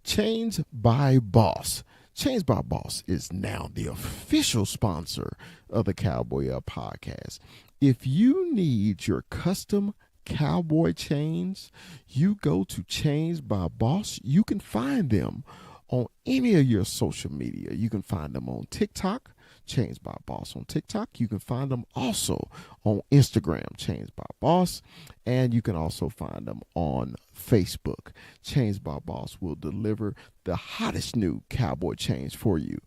Chains by Boss. Chains by Boss is now the official sponsor of the Cowboy Up podcast. If you need your custom cowboy chains, you go to Chains by Boss. You can find them on any of your social media. You can find them on TikTok, Chains by Boss on TikTok. You can find them also on Instagram, Chains by Boss, and you can also find them on Facebook. Chains by Boss will deliver the hottest new cowboy chains for you,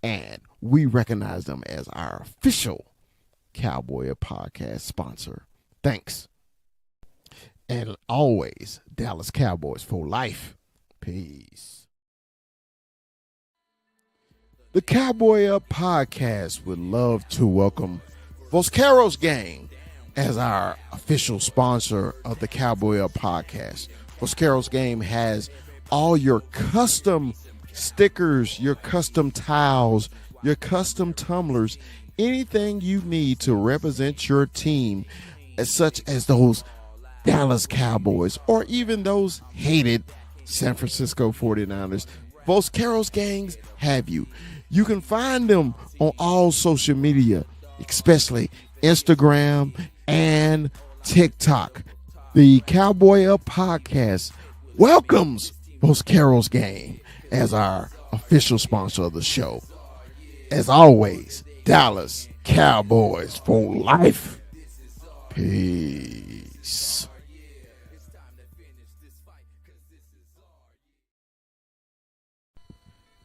and we recognize them as our official Cowboy podcast sponsor. Thanks. And always, Dallas Cowboys for life. Peace. The Cowboy Up podcast would love to welcome Vosqueros Gang as our official sponsor of the Cowboy Up podcast. Vosqueros Game has all your custom stickers, your custom towels, your custom tumblers, anything you need to represent your team, such as those Dallas Cowboys or even those hated San Francisco 49ers. Vosqueros Gangs have you. You can find them on all social media, especially Instagram and TikTok. The Cowboy Up podcast welcomes Vosqueros Gang as our official sponsor of the show. As always, Dallas Cowboys for life. Peace.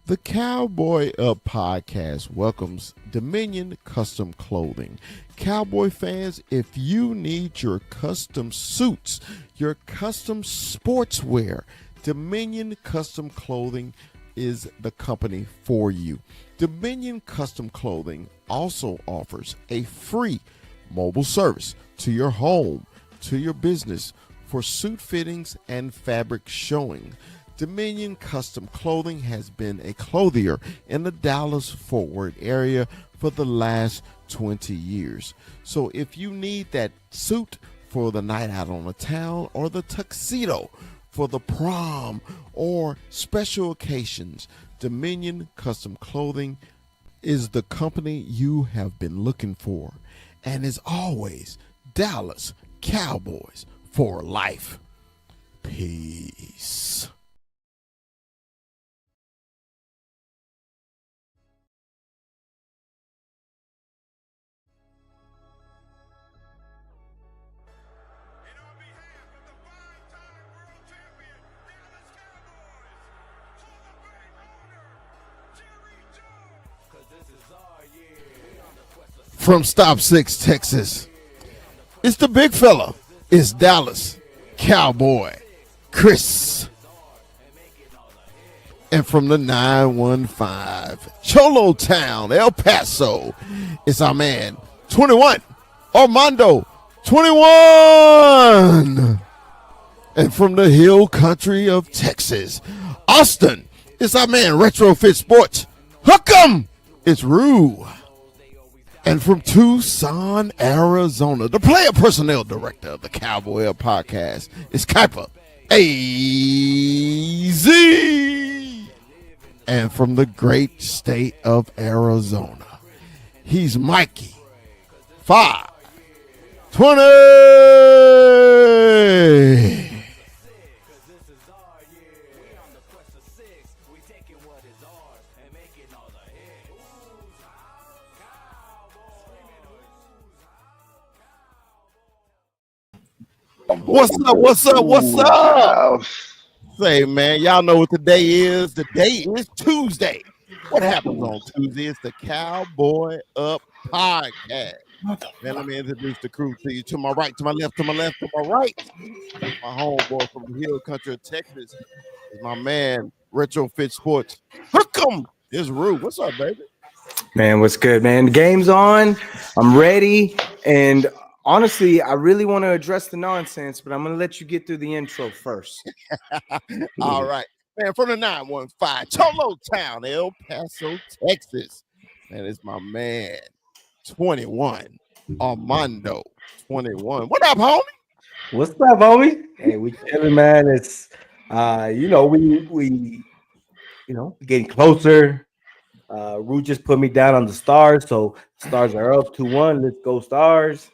The Cowboy Up podcast welcomes Dominion Custom Clothing. Cowboy fans, if you need your custom suits, your custom sportswear, Dominion Custom Clothing is the company for you. Dominion Custom Clothing also offers a free mobile service to your home, to your business for suit fittings and fabric showing. Dominion Custom Clothing has been a clothier in the Dallas-Fort Worth area for the last 20 years. So if you need that suit for the night out on the town or the tuxedo for the prom or special occasions, Dominion Custom Clothing is the company you have been looking for. And as always, Dallas Cowboys for life. Peace. From Stop 6, Texas, it's the big fella. It's Dallas Cowboy Chris. And from the 915, Cholo Town, El Paso, it's our man, 21, Armando, 21. And from the hill country of Texas, Austin, it's our man, Retrofit Sports, Hook 'em, it's Rue. And from Tucson, Arizona, the player personnel director of the Cowboy Up podcast is Kuiper AZ. And from the great state of Arizona, he's Mikey 520. What's up? What's up? What's up? Say, man, y'all know what the day is. The day is Tuesday. What happens on Tuesday? It's the Cowboy Up podcast. Man, let me introduce the crew to you. To my right, to my left, to my left, to my right. My homeboy from the hill country of Texas is my man, Retrofit Sports. Hook 'em. It's Rue. What's up, baby? Man, what's good, man? The game's on. I'm ready. And honestly, I really want to address the nonsense, but I'm going to let you get through the intro first. All right. Man, from the 915, Cholo Town, El Paso, Texas. Man, it's my man, 21, Armando, 21. What up, homie? What's up, homie? Hey, we chilling, man. It's we getting closer. Root just put me down on the Stars, so Stars are up 2-1. Let's go Stars!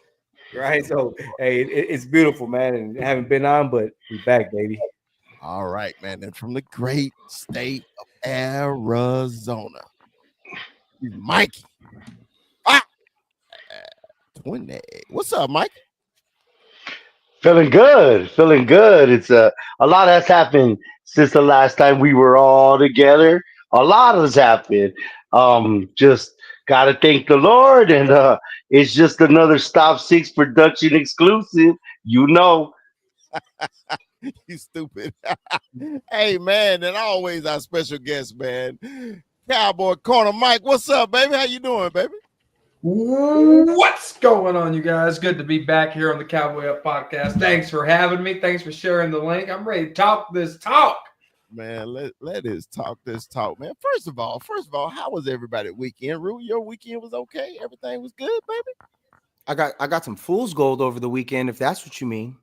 Right, so hey, it's beautiful, man, and haven't been on, but we back, baby. All right, man. And from the great state of Arizona, Mikey. 20. What's up, Mike? Feeling good, feeling good. It's a lot has happened since the last time we were all together. A lot has happened. Just gotta thank the Lord, and it's just another Stop Six production exclusive. You know, You stupid. Hey, man, and always our special guest, man. Cowboy Corner Mike. What's up, baby? How you doing, baby? What's going on, you guys? Good to be back here on the Cowboy Up podcast. Thanks for having me. Thanks for sharing the link. I'm ready to talk this talk. Man, let us talk this talk, man. First of all, how was everybody weekend? Rue, your weekend was okay? Everything was good, baby? I got some fool's gold over the weekend, if that's what you mean.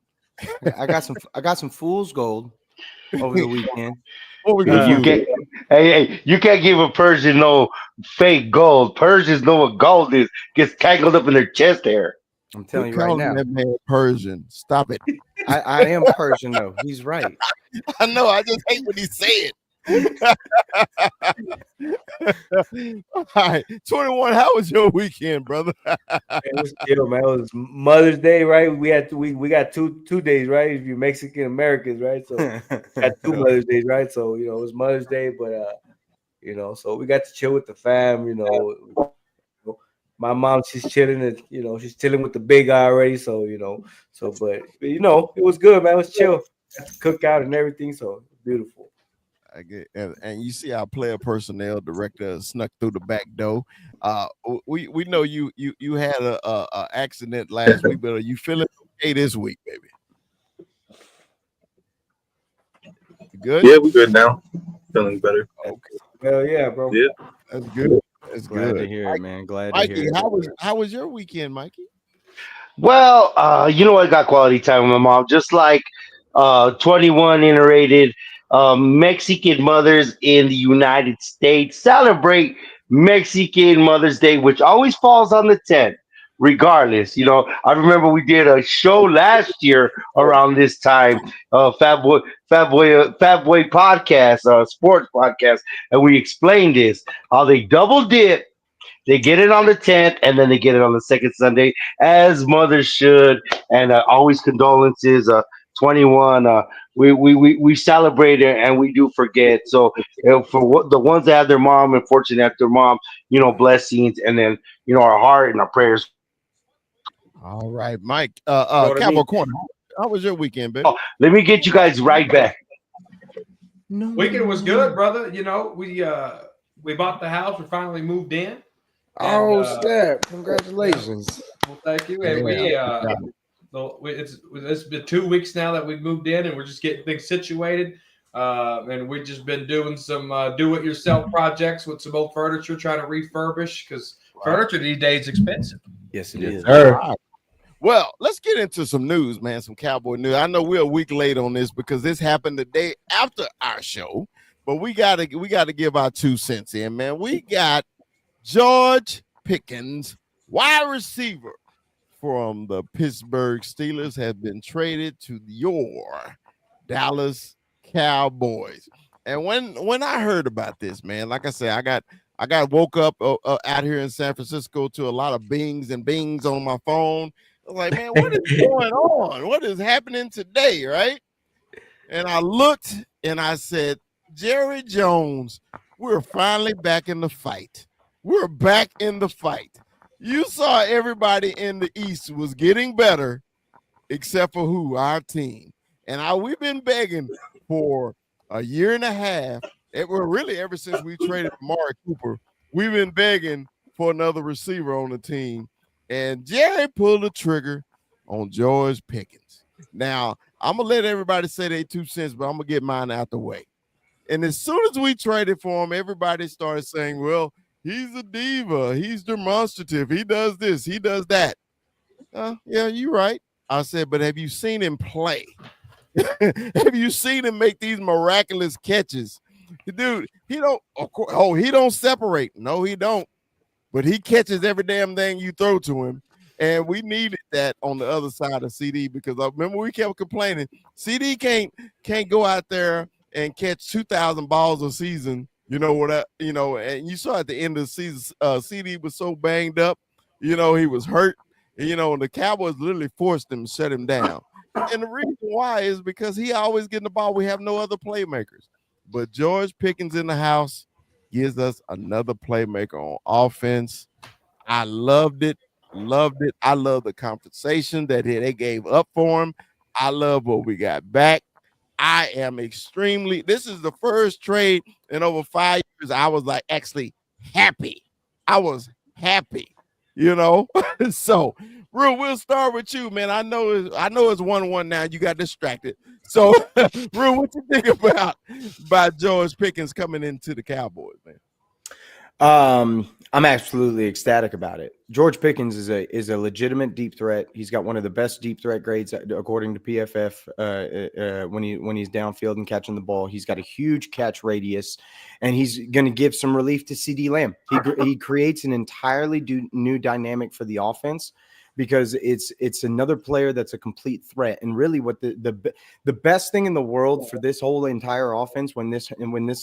I got some fool's gold over the weekend. What we you, gonna you do? can't. Hey, you can't give a Persian no fake gold. Persians know what gold is. Gets tangled up in their chest hair. I'm Quit telling you right calling now. that man Persian. Stop it. I am Persian though. He's right. I know. I just hate when he say it. All right, 21. How was your weekend, brother? It was chill, man. It was Mother's Day, right? We got two days, right? If you're Mexican Americans, right? So we got two Mother's Days, right? So it was Mother's Day, but so we got to chill with the fam. My mom, she's chilling, and she's chilling with the big guy already. So but it was good, man. It was chill. Got to cook out and everything, so beautiful. I get, and you see our player personnel director snuck through the back door. We know you had a accident last week, but are you feeling okay this week, baby? You good? Yeah, we good now. Feeling better. Okay, Hell yeah, bro. Yeah. that's good. That's Glad to good. hear it, man. Glad to Mikey, hear it. how was your weekend, Mikey? Well, you know, I got quality time with my mom, just like 21 iterated Mexican mothers in the United States celebrate Mexican Mother's Day, which always falls on the 10th, regardless. You know, I remember we did a show last year around this time, Fat Boy podcast, sports podcast, and we explained this, how they double dip. They get it on the 10th, and then they get it on the second Sunday, as mothers should. And always condolences. 21. We celebrate it, and we do forget. So for the ones that have their mom, unfortunately, have their mom, blessings, and then our heart and our prayers. All right, Mike. You know what I Cowboy mean? Corner. How was your weekend, baby? Let me get you guys right back. Weekend was good, brother. We bought the house. We finally moved in. Oh, And, snap. Congratulations. well, thank you. And it's been 2 weeks now that we've moved in, and we're just getting things situated. And we've just been doing some do-it-yourself projects with some old furniture, trying to refurbish because furniture these days is expensive. Yes, it is. All right. Well, let's get into some news, man. Some Cowboy news. I know we're a week late on this because this happened the day after our show, but we gotta give our 2 cents in, man. We got George Pickens, wide receiver from the Pittsburgh Steelers, has been traded to your Dallas Cowboys. And when I heard about this, man, like I said, I got woke up out here in San Francisco to a lot of bings and bings on my phone. I was like, man, what is going on? What is happening today, right? And I looked and I said, Jerry Jones, we're finally back in the fight. We're back in the fight. You saw everybody in the East was getting better, except for who? Our team. And we've been begging for a year and a half. Really ever since we traded Amari Cooper, we've been begging for another receiver on the team. And Jerry pulled the trigger on George Pickens. Now, I'm going to let everybody say their 2 cents, but I'm going to get mine out the way. And as soon as we traded for him, everybody started saying, well, he's a diva. He's demonstrative. He does this. He does that. Yeah, you're right. I said, but have you seen him play? Have you seen him make these miraculous catches dude, he don't. Of course, oh, he don't separate. No, he don't. But he catches every damn thing you throw to him. And we needed that on the other side of CD because I remember we kept complaining. CD can't go out there and catch 2,000 balls a season. You know what? And you saw at the end of the season, CD was so banged up. He was hurt. And the Cowboys literally forced him to shut him down. And the reason why is because he always getting the ball. We have no other playmakers. But George Pickens in the house gives us another playmaker on offense. I loved it. Loved it. I love the compensation that they gave up for him. I love what we got back. I am extremely. This is the first trade in over 5 years. I was like actually happy. I was happy. So Rue, we'll start with you, man. I know it's 1-1 now. You got distracted. So Rue, what you think about George Pickens coming into the Cowboys, man? I'm absolutely ecstatic about it. George Pickens is a legitimate deep threat. He's got one of the best deep threat grades according to PFF. When he's downfield and catching the ball, he's got a huge catch radius, and he's going to give some relief to CD Lamb. He creates an entirely new dynamic for the offense because it's another player that's a complete threat. And really, what the best thing in the world for this whole entire offense when this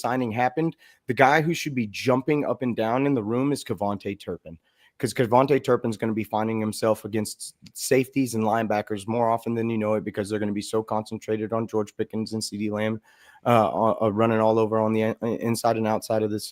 signing happened, the guy who should be jumping up and down in the room is Kevontae Turpin, because Kevontae Turpin's going to be finding himself against safeties and linebackers more often than you know it, because they're going to be so concentrated on George Pickens and CD Lamb running all over on the inside and outside of this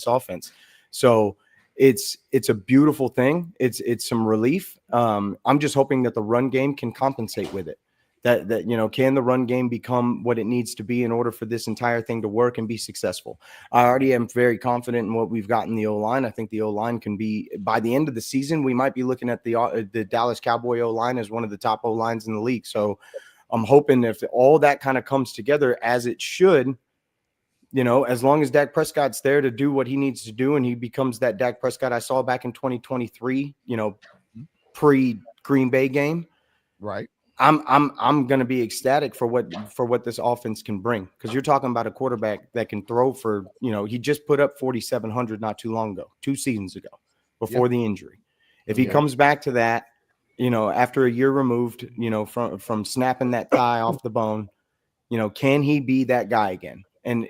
offense. So it's a beautiful thing. It's some relief. I'm just hoping that the run game can compensate with it. That can the run game become what it needs to be in order for this entire thing to work and be successful? I already am very confident in what we've got in the O-line. I think the O-line can be, by the end of the season, we might be looking at the Dallas Cowboy O-line as one of the top O-lines in the league. So I'm hoping if all that kind of comes together as it should, as long as Dak Prescott's there to do what he needs to do and he becomes that Dak Prescott I saw back in 2023, pre-Green Bay game. Right. I'm going to be ecstatic for what this offense can bring, because you're talking about a quarterback that can throw for, he just put up 4,700 not too long ago, 2 seasons ago, before the injury. If he comes back to that, after a year removed, from snapping that thigh off the bone, can he be that guy again? And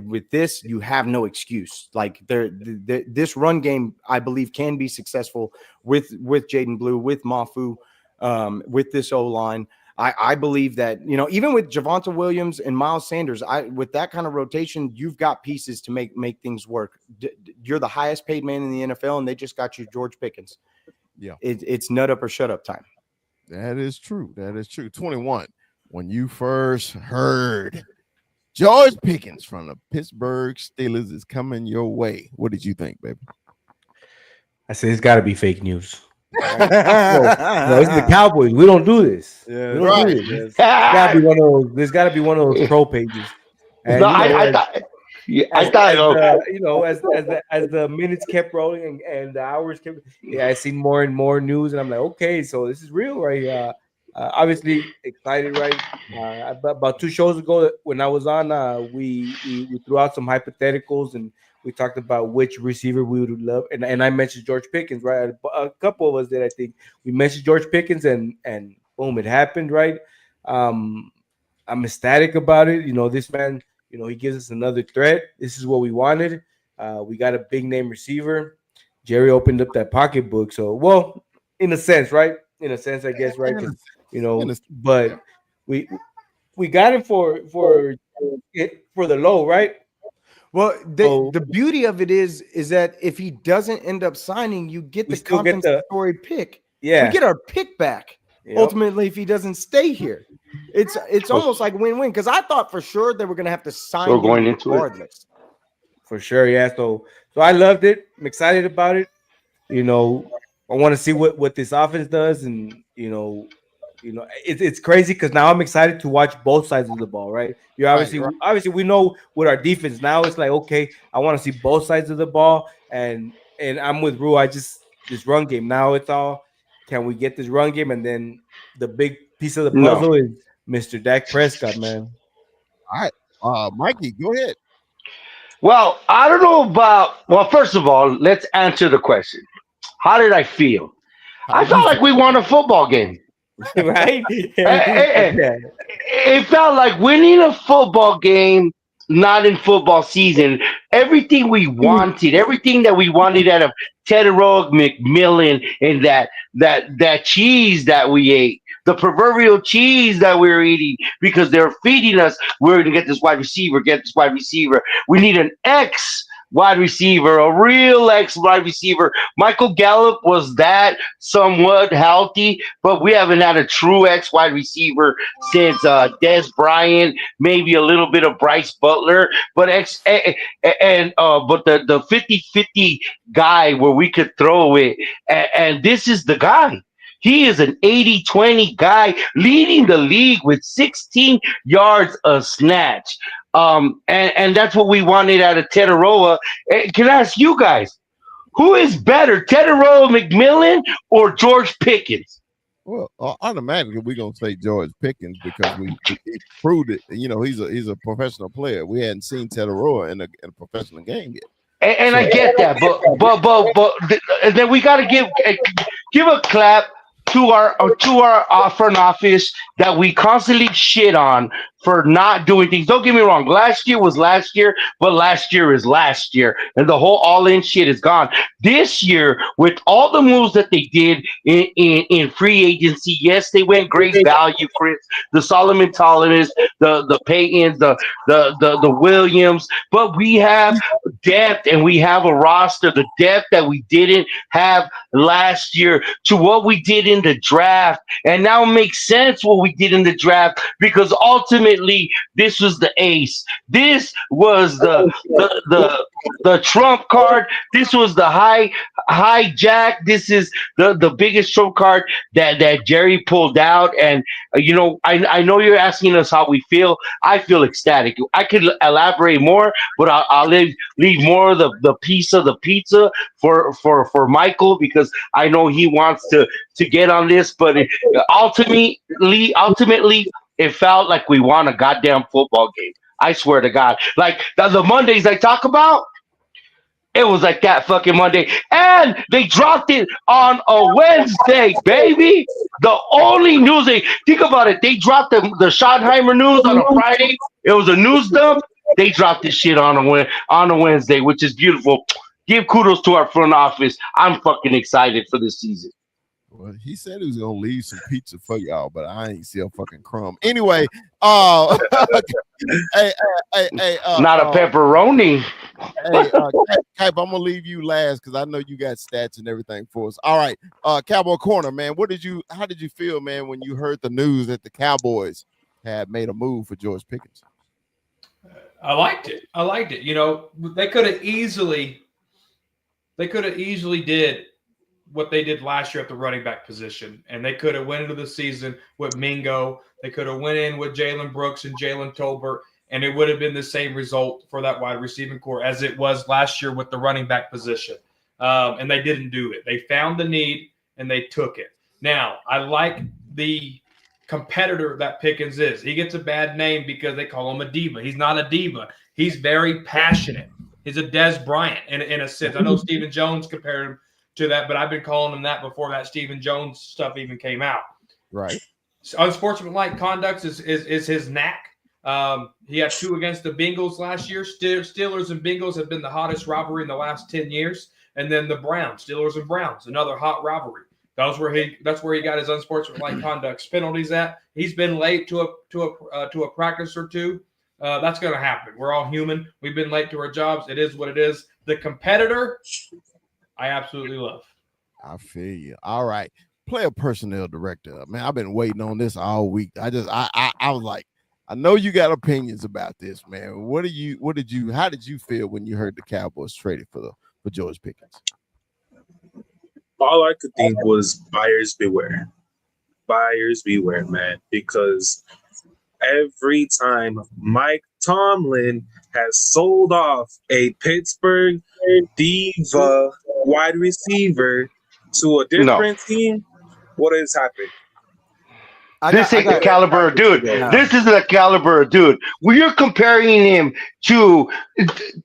with this, you have no excuse. Like this run game, I believe, can be successful with Jaden Blue, with Mafu, with this O-line. I believe that, even with Javonte Williams and Miles Sanders, with that kind of rotation, you've got pieces to make things work. You're the highest paid man in the NFL, and they just got you George Pickens. Yeah, it's nut up or shut up time. That is true. 21. When you first heard George Pickens from the Pittsburgh Steelers is coming your way, what did you think, baby? I said it's got to be fake news. No, it's the Cowboys. We don't do this. Yeah, we don't do this. There's got to be one of those pro pages. And, I thought. As the minutes kept rolling and the hours kept, I seen more and more news, and I'm like, okay, so this is real, right? Obviously excited, right? About 2 shows ago when I was on, we threw out some hypotheticals and we talked about which receiver we would love, and I mentioned George Pickens, right? A couple of us did. I think we mentioned George Pickens, and boom, it happened, right? I'm ecstatic about it. This man, he gives us another threat. This is what we wanted. We got a big name receiver. Jerry opened up that pocketbook, so well, in a sense, right? In a sense, I guess, right? But we got him for the low, right? Well, the beauty of it is that if he doesn't end up signing, you get the compensatory pick. Yeah, we get our pick back. Yep. Ultimately, if he doesn't stay here, it's almost like win-win. Because I thought for sure they were going to have to sign him going into regardless. For sure, yeah. So I loved it. I'm excited about it. I want to see what this offense does, and it's crazy because now I'm excited to watch both sides of the ball, right? Obviously we know with our defense now, it's like, okay, I want to see both sides of the ball, and I'm with Rue. This run game now, it's all, can we get this run game? And then the big piece of the puzzle is Mr. Dak Prescott, man. All right. Mikey, go ahead. Well, I don't know about. Well, first of all, let's answer the question. How did I feel? How I did you felt feel? like we won a football game. right? It, Yeah. it felt like winning a football game, not in football season. Everything that we wanted out of Tedero McMillan and that cheese that we ate, the proverbial cheese that we were eating because they're feeding us. We're gonna get this wide receiver. We need an X wide receiver, a real X wide receiver. Michael Gallup was that somewhat healthy, but we haven't had a true X wide receiver since Des Bryant, maybe a little bit of Bryce Butler, but but the 50-50 guy where we could throw it, and this is the guy. He is an 80-20 guy leading the league with 16 yards a snatch. And that's what we wanted out of Tetaroa. Can I ask you guys, who is better, Tetaroa McMillan or George Pickens? Well, automatically we're gonna say George Pickens because he proved it. You know, he's a professional player. We hadn't seen Tetaroa in a professional game yet. And I So get that, but and then we got to give a clap to our front office that we constantly shit on for not doing things. Don't get me wrong. Last year was last year, but last year is last year, and the whole all in shit is gone. This year, with all the moves that they did in free agency, yes, they went great value, Chris. The Solomon Thomas, the Paytons, the Williams, but we have depth and we have a roster, the depth that we didn't have last year to what we did in the draft. And now it makes sense what we did in the draft because ultimately this was the ace. This was the trump card. This was the hijack. This is the biggest trump card that Jerry pulled out. And I know you're asking us how we feel. I feel ecstatic. I could elaborate more, but I'll leave more of the piece of the pizza for Michael because I know he wants to get on this. But ultimately, it felt like we won a goddamn football game. I swear to God. Like the Mondays I talk about, it was like that fucking Monday. And they dropped it on a Wednesday, baby. The only news think about it, they dropped the Schottenheimer news on a Friday. It was a news dump. They dropped this shit on a Wednesday, which is beautiful. Give kudos to our front office. I'm fucking excited for this season. well, he said he was gonna leave some pizza for y'all, but I ain't see a fucking crumb. Anyway, hey, Not a pepperoni. hey, Cap, I'm gonna leave you last because I know you got stats and everything for us. All right, Cowboy Corner, man. How did you feel, man, when you heard the news that the Cowboys had made a move for George Pickens? I liked it. You know, they could have easily did what they did last year at the running back position, and they could have went into the season with Mingo. They could have went in with Jalen Brooks and Jalen Tolbert, and it would have been the same result for that wide receiving core as it was last year with the running back position. And they didn't do it. They found the need and they took it. Now, I like the competitor that Pickens is. He gets a bad name because they call him a diva. He's not a diva. He's very passionate. He's a Des Bryant in a sense. I know Stephen Jones compared him to that, but I've been calling him that before that Stephen Jones stuff even came out. Right. Unsportsmanlike conduct is his knack. He had 2 against the Bengals last year. Steelers and Bengals have been the hottest rivalry in the last 10 years. And then the Browns, Steelers and Browns, another hot rivalry. That's where he got his unsportsmanlike conduct penalties at. He's been late to a practice or two. That's going to happen. We're all human. We've been late to our jobs. It is what it is. The competitor, I absolutely love. I feel you. All right, player personnel director. Man, I've been waiting on this all week. I was like, I know you got opinions about this, man. How did you feel when you heard the Cowboys traded for George Pickens? All I could think was buyers beware. Buyers beware, man, because every time Mike Tomlin has sold off a Pittsburgh diva wide receiver to a different team, what has happened? This ain't the caliber of dude. No. This is the caliber of dude. Well, you're comparing him to,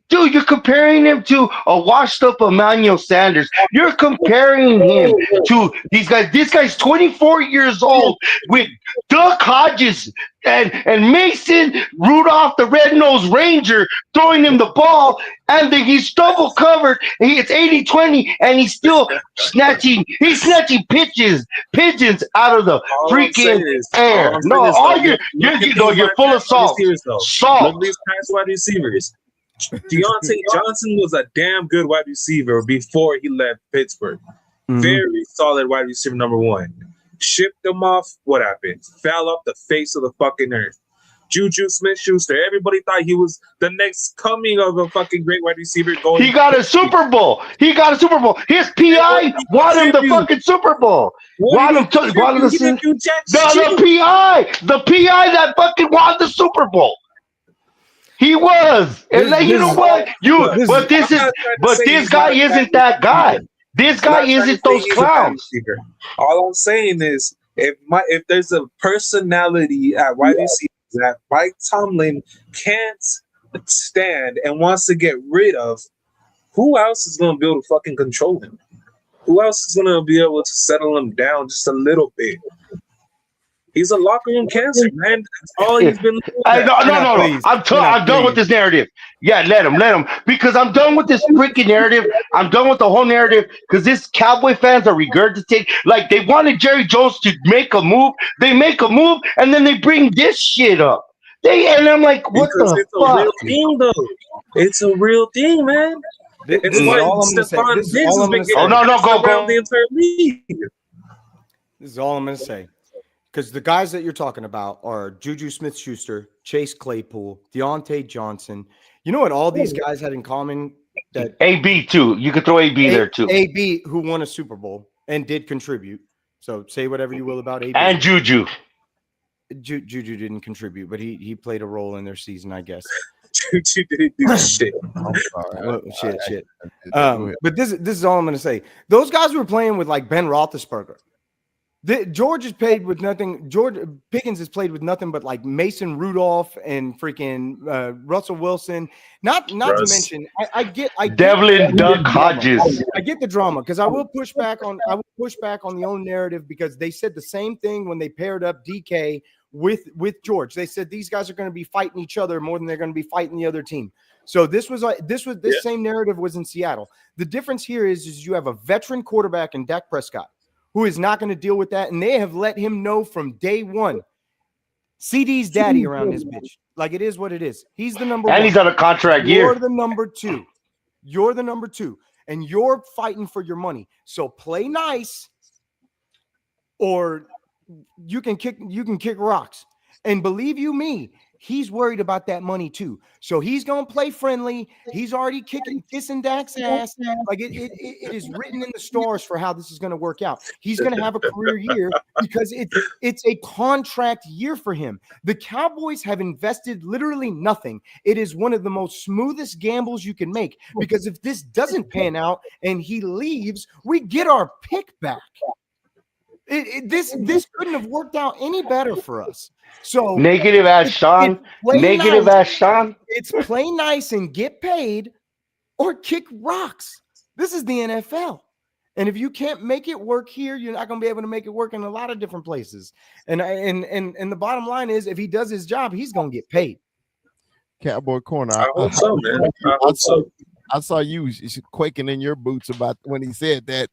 dude. You're comparing him to a washed-up Emmanuel Sanders. You're comparing him to these guys. This guy's 24 years old with Duck Hodges and Mason Rudolph, the red-nosed Ranger, throwing him the ball, and he's double covered. And it's 80-20, and he's still snatching. He's snatching pigeons out of the freaking air. No, all you're full of salt. Salt. Look at these past wide receivers. Deontay Johnson was a damn good wide receiver before he left Pittsburgh. Very solid wide receiver number one. Shipped him off. What happened? Fell off the face of the fucking earth. Juju Smith-Schuster. Everybody thought he was the next coming of a fucking great wide receiver. He got a Super Bowl. His PI won him the fucking Super Bowl. The PI that fucking won the Super Bowl. He was. And you know what? This guy isn't that guy. This guy isn't those clowns. All I'm saying is, if there's a personality at wide receiver that Mike Tomlin can't stand and wants to get rid of, who else is going to be able to fucking control him? Who else is going to be able to settle him down just a little bit? He's a locker room cancer, man. That's all he's been. No. I'm done with this narrative. Yeah, let him. Because I'm done with this freaking narrative. I'm done with the whole narrative. Because this Cowboy fans are regurgitating. Like, they wanted Jerry Jones to make a move. They make a move, and then they bring this shit up. And I'm like, what because the it's fuck? a real thing, though. It's a real thing, man. It's is what all I'm gonna say. Stephon This is Diggs all has I'm been gonna say. getting Go. around the entire league. This is all I'm going to say. Because the guys that you're talking about are Juju Smith-Schuster, Chase Claypool, Deontay Johnson. You know what all these guys had in common? That AB too. You could throw AB there too. AB, who won a Super Bowl and did contribute. So say whatever you will about AB. And Juju. Juju didn't contribute, but he played a role in their season, I guess. Juju didn't do shit. Well, shit. But this is all I'm going to say. Those guys were playing with like Ben Roethlisberger. George is paid with nothing. George Pickens has played with nothing but like Mason Rudolph and freaking Russell Wilson. Not to mention, I get Devlin Duck Hodges. I get the drama because I will push back on the own narrative because they said the same thing when they paired up DK with George. They said these guys are going to be fighting each other more than they're going to be fighting the other team. So this same narrative was in Seattle. The difference here is you have a veteran quarterback in Dak Prescott, who is not going to deal with that. And they have let him know from day one, CD's daddy around this bitch. Like, it is what it is. He's the number one. And he's on a contract year. You're the number two. And you're fighting for your money. So play nice or you can kick rocks. And believe you me, he's worried about that money too. So he's going to play friendly. He's already kissing Dak's ass. Like it is written in the stars for how this is going to work out. He's going to have a career year because it's a contract year for him. The Cowboys have invested literally nothing. It is one of the most smoothest gambles you can make because if this doesn't pan out and he leaves, we get our pick back. This couldn't have worked out any better for us. So negative ass Sean. It's play nice and get paid or kick rocks. This is the NFL. And if you can't make it work here, you're not going to be able to make it work in a lot of different places. And the bottom line is if he does his job, he's going to get paid. Cowboy Corner. I hope so, man. I hope so. I saw you quaking in your boots about when he said that.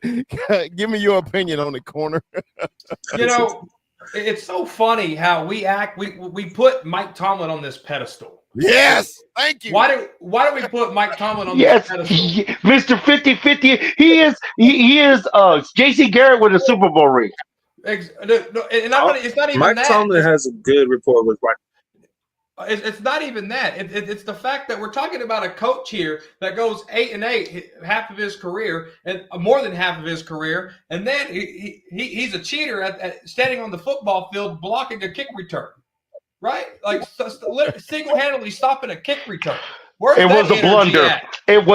Give me your opinion on the Corner. You know, it's so funny how we act. We put Mike Tomlin on this pedestal. Yes, thank you. Why do we put Mike Tomlin on this pedestal? Mr. 50-50. He is J.C. Garrett with a Super Bowl ring. It's not even Mike that. Tomlin has a good rapport with Mike. It's not even that. It's the fact that we're talking about a coach here that goes 8-8 half of his career and more than half of his career, and then he's a cheater at standing on the football field blocking a kick return, right? Like single-handedly stopping a kick return. It was a blunder. It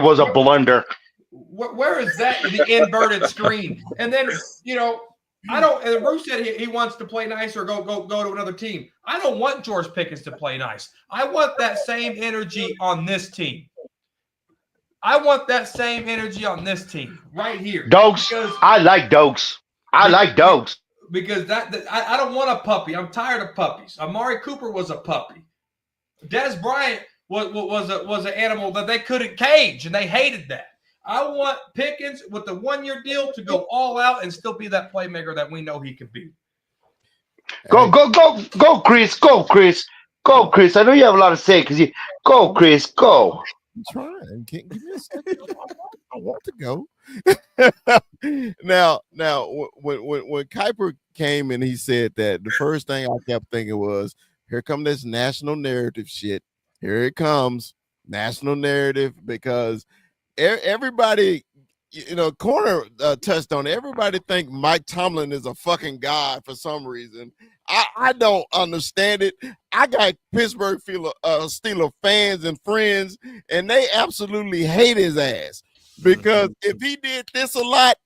was a blunder. Where is that in the inverted screen? And then I don't. And Bruce said he wants to play nice or go to another team. I don't want George Pickens to play nice. I want that same energy on this team. I want that same energy on this team right here. Dokes. I like Dokes. I like Dokes. Because I don't want a puppy. I'm tired of puppies. Amari Cooper was a puppy. Des Bryant was an animal that they couldn't cage, and they hated that. I want Pickens with the 1-year deal to go all out and still be that playmaker that we know he could be. Go, Chris. Go, Chris. Go, Chris. I know you have a lot to say because you go, Chris. Go. I'm trying. Give me a second. I want to go. now, when Kuiper came and he said that, the first thing I kept thinking was, here come this national narrative shit. Here it comes, national narrative, because everybody, Corner touched on it. Everybody think Mike Tomlin is a fucking god for some reason. I don't understand it. I got Pittsburgh Steelers fans and friends, and they absolutely hate his ass because if he did this a lot,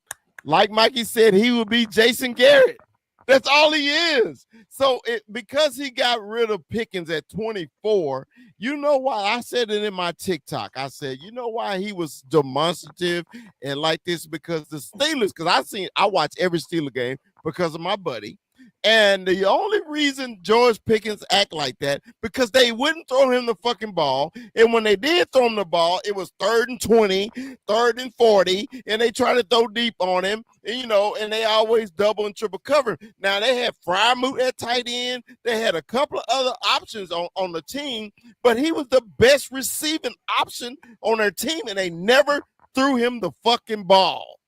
like Mikey said, he would be Jason Garrett. That's all he is. So because he got rid of Pickens at 24, you know why? I said it in my TikTok. I said, you know why he was demonstrative and like this? Because the Steelers, because I watch every Steeler game because of my buddy. And the only reason George Pickens act like that, because they wouldn't throw him the fucking ball. And when they did throw him the ball, it was 3rd and 20, 3rd and 40, and they try to throw deep on him, and they always double and triple cover. Now, they had Frymoot at tight end. They had a couple of other options on the team, but he was the best receiving option on their team, and they never threw him the fucking ball.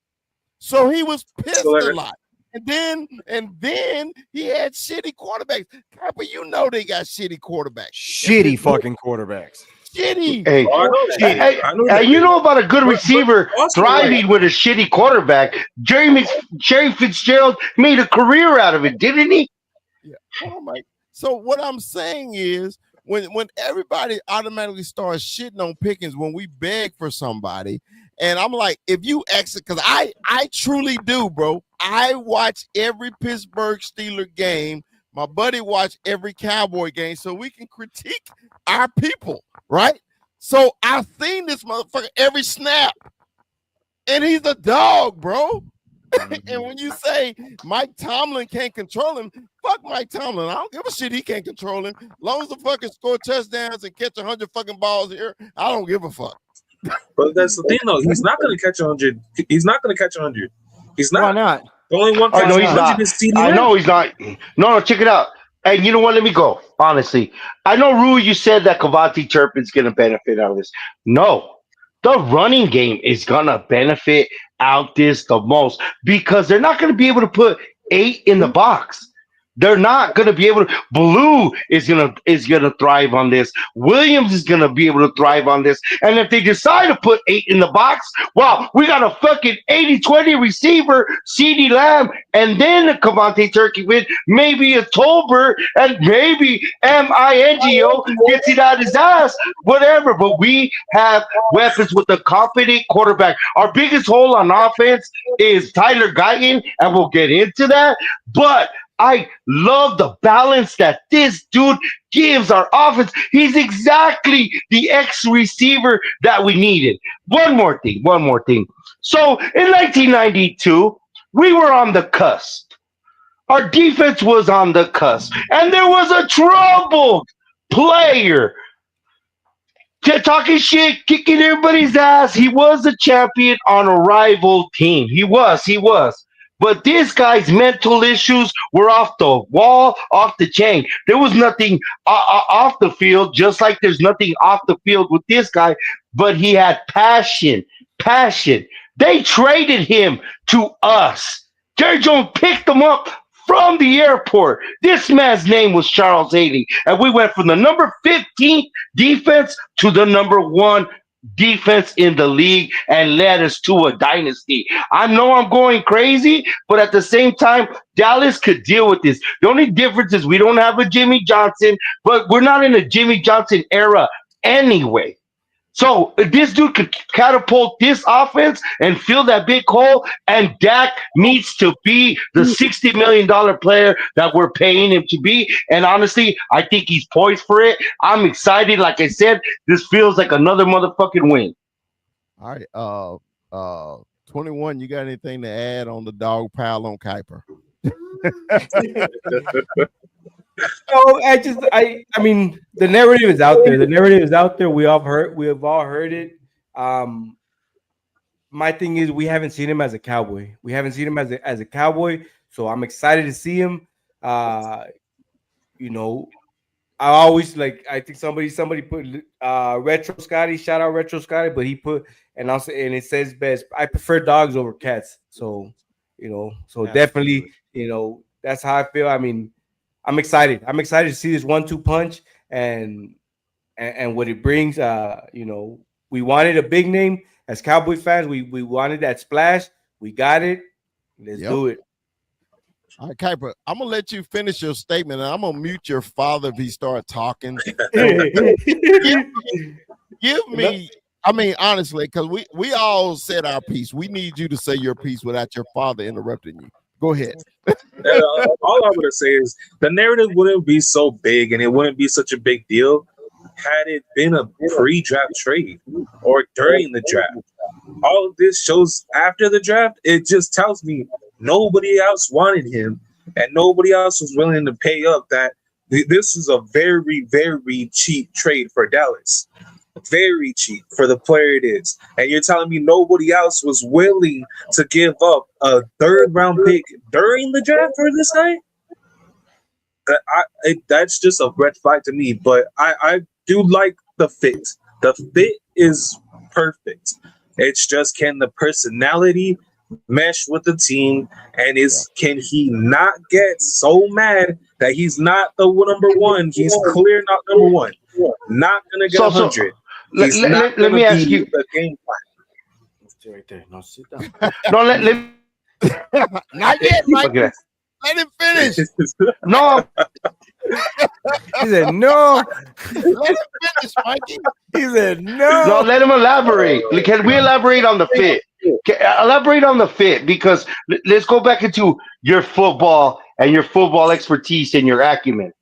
So he was pissed a lot. And then he had shitty quarterbacks. But they got shitty quarterbacks. Shitty fucking quarterbacks. Shitty. Hey, you know about a good receiver thriving with a shitty quarterback. Jerry Fitzgerald made a career out of it, didn't he? Yeah. Oh my. So what I'm saying is, when everybody automatically starts shitting on Pickens when we beg for somebody, and I'm like, if you exit, because I truly do, bro. I watch every Pittsburgh Steelers game. My buddy watch every Cowboy game so we can critique our people, right? So I've seen this motherfucker every snap, and he's a dog, bro. And when you say Mike Tomlin can't control him, fuck Mike Tomlin. I don't give a shit. He can't control him. As long as the fucking score touchdowns and catch 100 fucking balls here, I don't give a fuck. But that's the thing, though. He's not going to catch 100. He's not going to catch 100. He's not. Why not? The only one catch 100 is CeeDee Lamb. I know he's not. No, check it out. And you know what? Let me go. Honestly, I know, Rui, you said that Kavati Turpin's going to benefit out of this. No, the running game is going to benefit out this the most because they're not going to be able to put 8 in the box. They're not going to be able to. Blue is gonna thrive on this. Williams is going to be able to thrive on this. And if they decide to put 8 in the box, well, we got a fucking 80-20 receiver, CeeDee Lamb, and then a Cavante Turkey with maybe a Tolbert and maybe Mingo gets it out his ass, whatever. But we have weapons with a competent quarterback. Our biggest hole on offense is Tyler Guyton, and we'll get into that. But I love the balance that this dude gives our offense. He's exactly the X receiver that we needed. One more thing. So in 1992, we were on the cusp. Our defense was on the cusp. And there was a troubled player talking shit, kicking everybody's ass. He was a champion on a rival team. He was. But this guy's mental issues were off the wall, off the chain. There was nothing off the field, just like there's nothing off the field with this guy, but he had passion. They traded him to us. Jerry Jones picked him up from the airport. This man's name was Charles Haley, and we went from the number 15 defense to the number 1 defense in the league and led us to a dynasty. I know I'm going crazy, but at the same time, Dallas could deal with this. The only difference is we don't have a Jimmy Johnson, but we're not in a Jimmy Johnson era anyway. So this dude could catapult this offense and fill that big hole. And Dak needs to be the $60 million player that we're paying him to be. And honestly, I think he's poised for it. I'm excited. Like I said, this feels like another motherfucking win. All right. 21, you got anything to add on the dog pile on Kuiper? No, I mean, the narrative is out there. The narrative is out there. We have all heard it. My thing is, we haven't seen him as a Cowboy. We haven't seen him as a Cowboy. So I'm excited to see him. You know, I always I think somebody put Retro Scotty, shout out Retro Scotty, but he put and it says best. I prefer dogs over cats. So, definitely, that's how I feel. I mean, I'm excited. I'm excited to see this 1-2 punch and what it brings. We wanted a big name as Cowboy fans. We wanted that splash. We got it. Let's do it. All right, Kuiper, I'm gonna let you finish your statement, and I'm gonna mute your father if he start talking. Give me. I mean, honestly, because we all said our piece. We need you to say your piece without your father interrupting you. Go ahead. All I'm gonna say is the narrative wouldn't be so big, and it wouldn't be such a big deal had it been a pre-draft trade or during the draft. All of this shows after the draft. It just tells me nobody else wanted him, and nobody else was willing to pay up. That this was a very, very cheap trade for Dallas. Very cheap for the player it is. And you're telling me nobody else was willing to give up a third-round pick during the draft for this guy? That's just a red flag to me. But I do like the fit. The fit is perfect. It's just, can the personality mesh with the team, and can he not get so mad that he's not the number one? He's clear not number one. Not gonna get 100. Let me ask you the game plan. Right there. No, sit down. No, let Not yet, Mike. okay. Let him finish. No, He said no. Let him finish, Mikey. He said no, no. let him elaborate. Can we elaborate on the fit? Elaborate on the fit, because let's go back into your football and your football expertise and your acumen.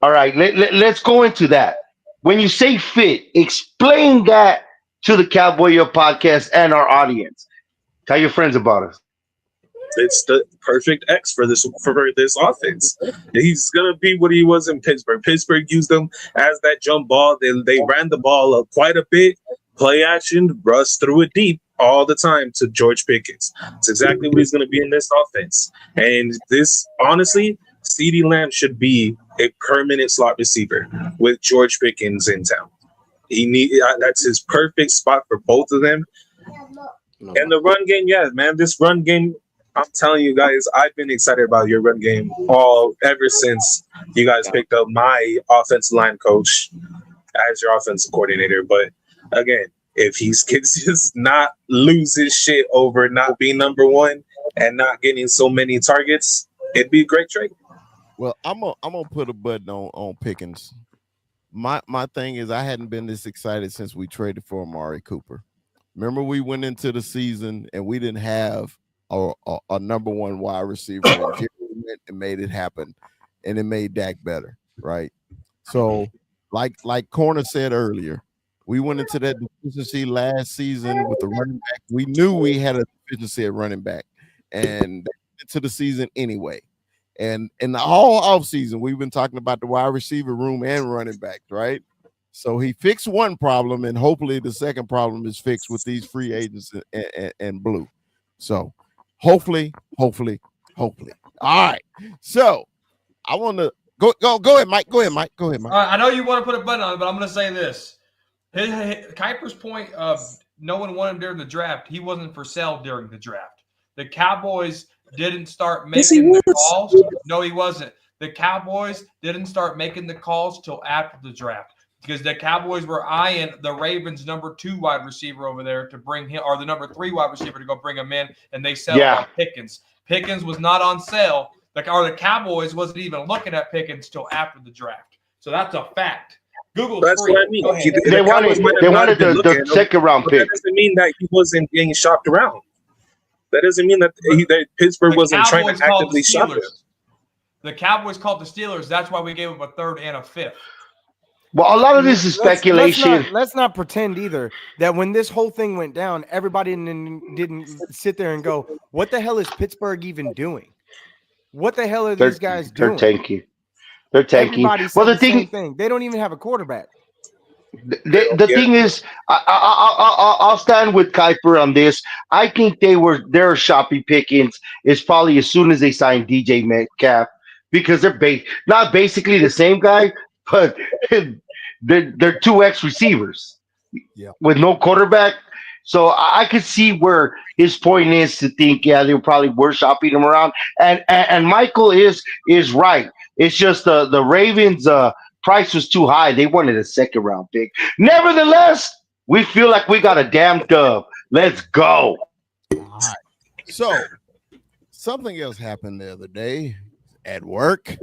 All right, let's go into that. When you say fit, explain that to the Cowboy Up podcast and our audience. Tell your friends about us. It's the perfect X for this offense. He's gonna be what he was in Pittsburgh. Pittsburgh used him as that jump ball. They ran the ball up quite a bit. Play action, Russ threw it deep all the time to George Pickens. It's exactly what he's gonna be in this offense. And this, honestly, CeeDee Lamb should be a permanent slot receiver with George Pickens in town. That's his perfect spot for both of them. And the run game, this run game, I'm telling you guys, I've been excited about your run game ever since you guys picked up my offensive line coach as your offensive coordinator. But again, if he can just not lose his shit over not being number one and not getting so many targets, it'd be a great trade. Well, I'm gonna put a button on Pickens. My thing is, I hadn't been this excited since we traded for Amari Cooper. Remember, we went into the season and we didn't have a number one wide receiver, and Jerry went and made it happen, and it made Dak better, right? So, like Corner said earlier, we went into that deficiency last season with the running back. We knew we had a deficiency at running back, and into the season anyway. And in the whole offseason, we've been talking about the wide receiver room and running backs, right? So he fixed one problem, and hopefully the second problem is fixed with these free agents and blue. So hopefully. All right. So I want to go ahead, Mike. Go ahead, Mike. I know you want to put a button on it, but I'm going to say this. Kuiper's point of no one wanted him during the draft, he wasn't for sale during the draft. The Cowboys didn't start making the calls. No, he wasn't. The Cowboys didn't start making the calls till after the draft, because the Cowboys were eyeing the Ravens' number 2 wide receiver over there to bring him, or the number 3 wide receiver to go bring him in, and they settled on Pickens. Pickens was not on sale. The Cowboys wasn't even looking at Pickens till after the draft. So that's a fact. Google. That's free. what I mean. Go ahead. The Cowboys might have not been looking at him, second round but pick. that doesn't mean that he wasn't getting shopped around. That doesn't mean that Pittsburgh wasn't trying to actively shop him. The Cowboys called the Steelers. That's why we gave them a third and a fifth. Well, a lot of this is speculation. Let's not pretend either that when this whole thing went down, everybody didn't sit there and go, "What the hell is Pittsburgh even doing? What the hell are these guys doing?" They're tanking. They're tanking. Everybody said the same thing. They don't even have a quarterback. The thing is, I'll stand with Kuiper on this. I think they're shopping Pickens is probably as soon as they sign DJ Metcalf because they're not basically the same guy, but they're 2X receivers with no quarterback. So I could see where his point is to think, they probably were shopping him around. And Michael is right. It's just the Ravens price was too high. They wanted a second round pick. Nevertheless, we feel like we got a damn dub. Let's go. All right. So something else happened the other day at work,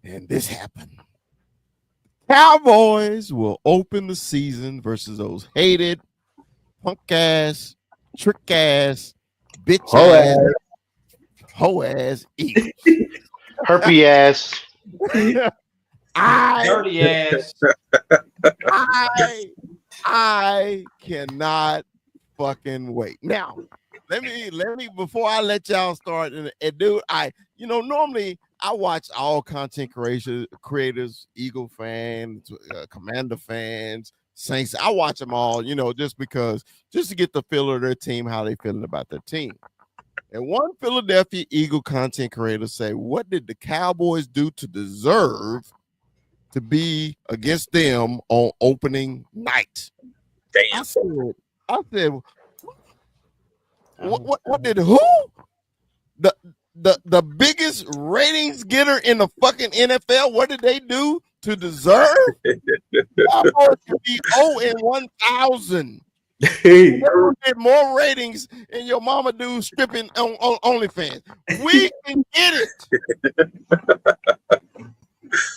and this happened. Cowboys will open the season versus those hated punk ass, trick ass, bitch ass, hoe ass Eagles. Herpy ass. Dirty ass. I cannot fucking wait. Now, let me before I let y'all start, and dude, normally I watch all content creators, Eagle fans, Commander fans, Saints. I watch them all, just to get the feel of their team, how they feeling about their team. And one Philadelphia Eagle content creator say, "What did the Cowboys do to deserve to be against them on opening night?" Damn. I said, what did who? The biggest ratings getter in the fucking NFL, what did they do to deserve? Cowboys to be 0-1,000. Never get more ratings than your mama do stripping on OnlyFans. We can get it.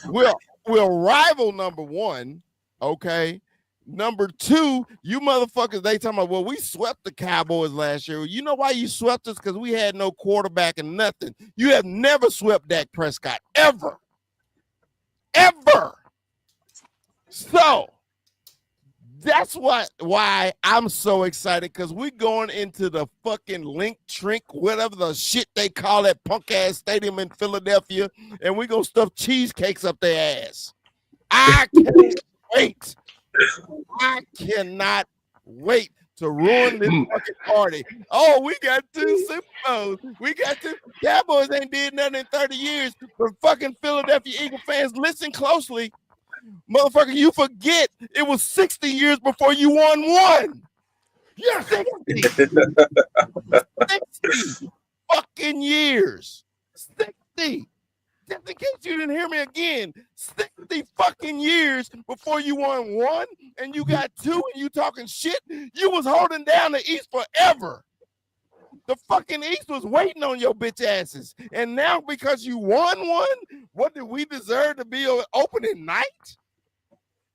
We'll rival number one, okay? Number two, you motherfuckers, they talking about, well, we swept the Cowboys last year. You know why you swept us? Because we had no quarterback and nothing. You have never swept Dak Prescott, ever. Ever. So, that's why I'm so excited, because we're going into the fucking Link Trink, whatever the shit they call that punk ass stadium in Philadelphia, and we're going to stuff cheesecakes up their ass. I can't wait. I cannot wait to ruin this fucking party. Oh, we got 2 Super Bowls. We got 2. Cowboys ain't did nothing in 30 years, but fucking Philadelphia Eagle fans, listen closely. Motherfucker, you forget it was 60 years before you won one. You're 60. 60 fucking years. 60. Just in case you didn't hear me again, 60 fucking years before you won one and you got 2 and you talking shit. You was holding down the East forever. The fucking East was waiting on your bitch asses. And now because you won one, what did we deserve to be on opening night?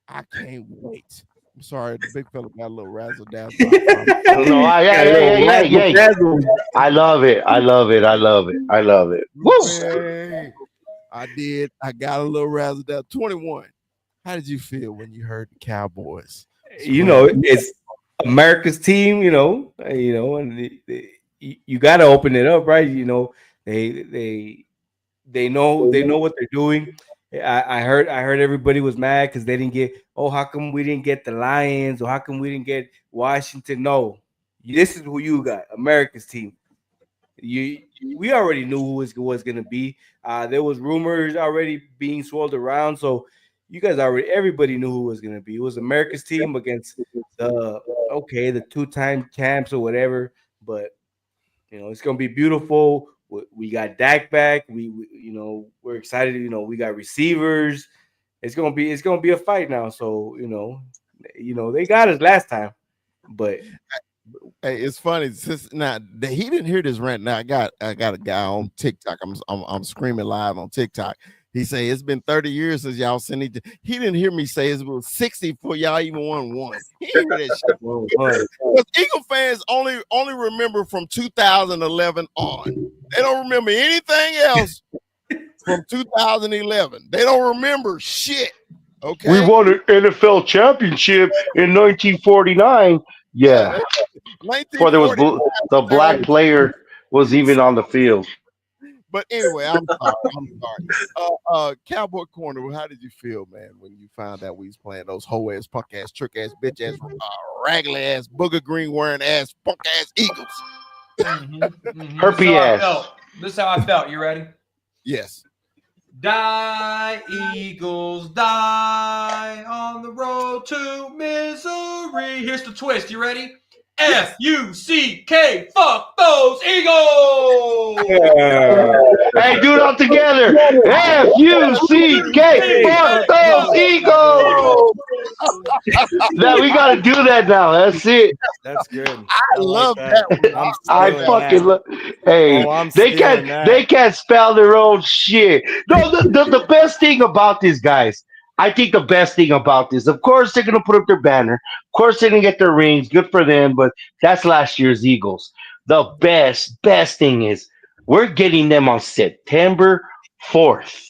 I can't wait. I'm sorry, the big fella got a little razzle dazzle. No, I love it. I love it. I love it. I love it. Woo! I did. I got a little razzle dazzle. 21. How did you feel when you heard the Cowboys? It's America's team. And you got to open it up, right? They know what they're doing. I heard everybody was mad because they didn't get. Oh, how come we didn't get the Lions? Or how come we didn't get Washington? No, this is who you got. America's team. We already knew who it was going to be. There was rumors already being swirled around, so you guys everybody knew who it was going to be. It was America's team against the 2-time champs or whatever. But it's going to be beautiful. We got Dak back. We're excited. We got receivers. It's gonna be a fight now. So they got us last time, but hey, it's funny. Since now he didn't hear this rant. Now I got a guy on TikTok. I'm screaming live on TikTok. He say it's been 30 years since y'all seen it. He didn't hear me say it was 60 before y'all even won one. He didn't hear that shit. Because Eagle fans only remember from 2011 on. They don't remember anything else from 2011. They don't remember shit. Okay. We won an NFL championship in 1949. Yeah. Before there was 1940. the black player was even on the field. But anyway, I'm sorry. Cowboy Corner, how did you feel, man, when you found out we was playing those hoe ass, punk ass, trick ass, bitch ass, raggedy ass, booger green wearing ass, punk ass Eagles? Herpy ass. This is how I felt. You ready? Yes. Die, Eagles, die on the road to misery. Here's the twist. You ready? F-U-C-K, fuck those Eagles! Hey, do it all together. F-U-C-K, fuck those Eagles! Now we got to do that now. That's it. That's good. I love that one. I fucking love. Hey, they can't spell their own shit. No, the best thing about this, guys. I think the best thing about this, of course, they're gonna put up their banner. Of course, they're gonna get their rings. Good for them. But that's last year's Eagles. The best thing is we're getting them on September 4th,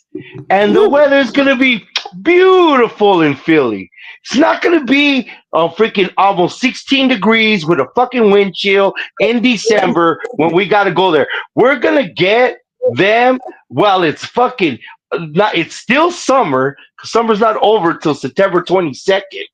and the weather's gonna be beautiful in Philly. It's not gonna be freaking almost 16 degrees with a fucking wind chill in December when we gotta go there. We're gonna get them while it's fucking not. It's still summer. Summer's not over till September 22nd,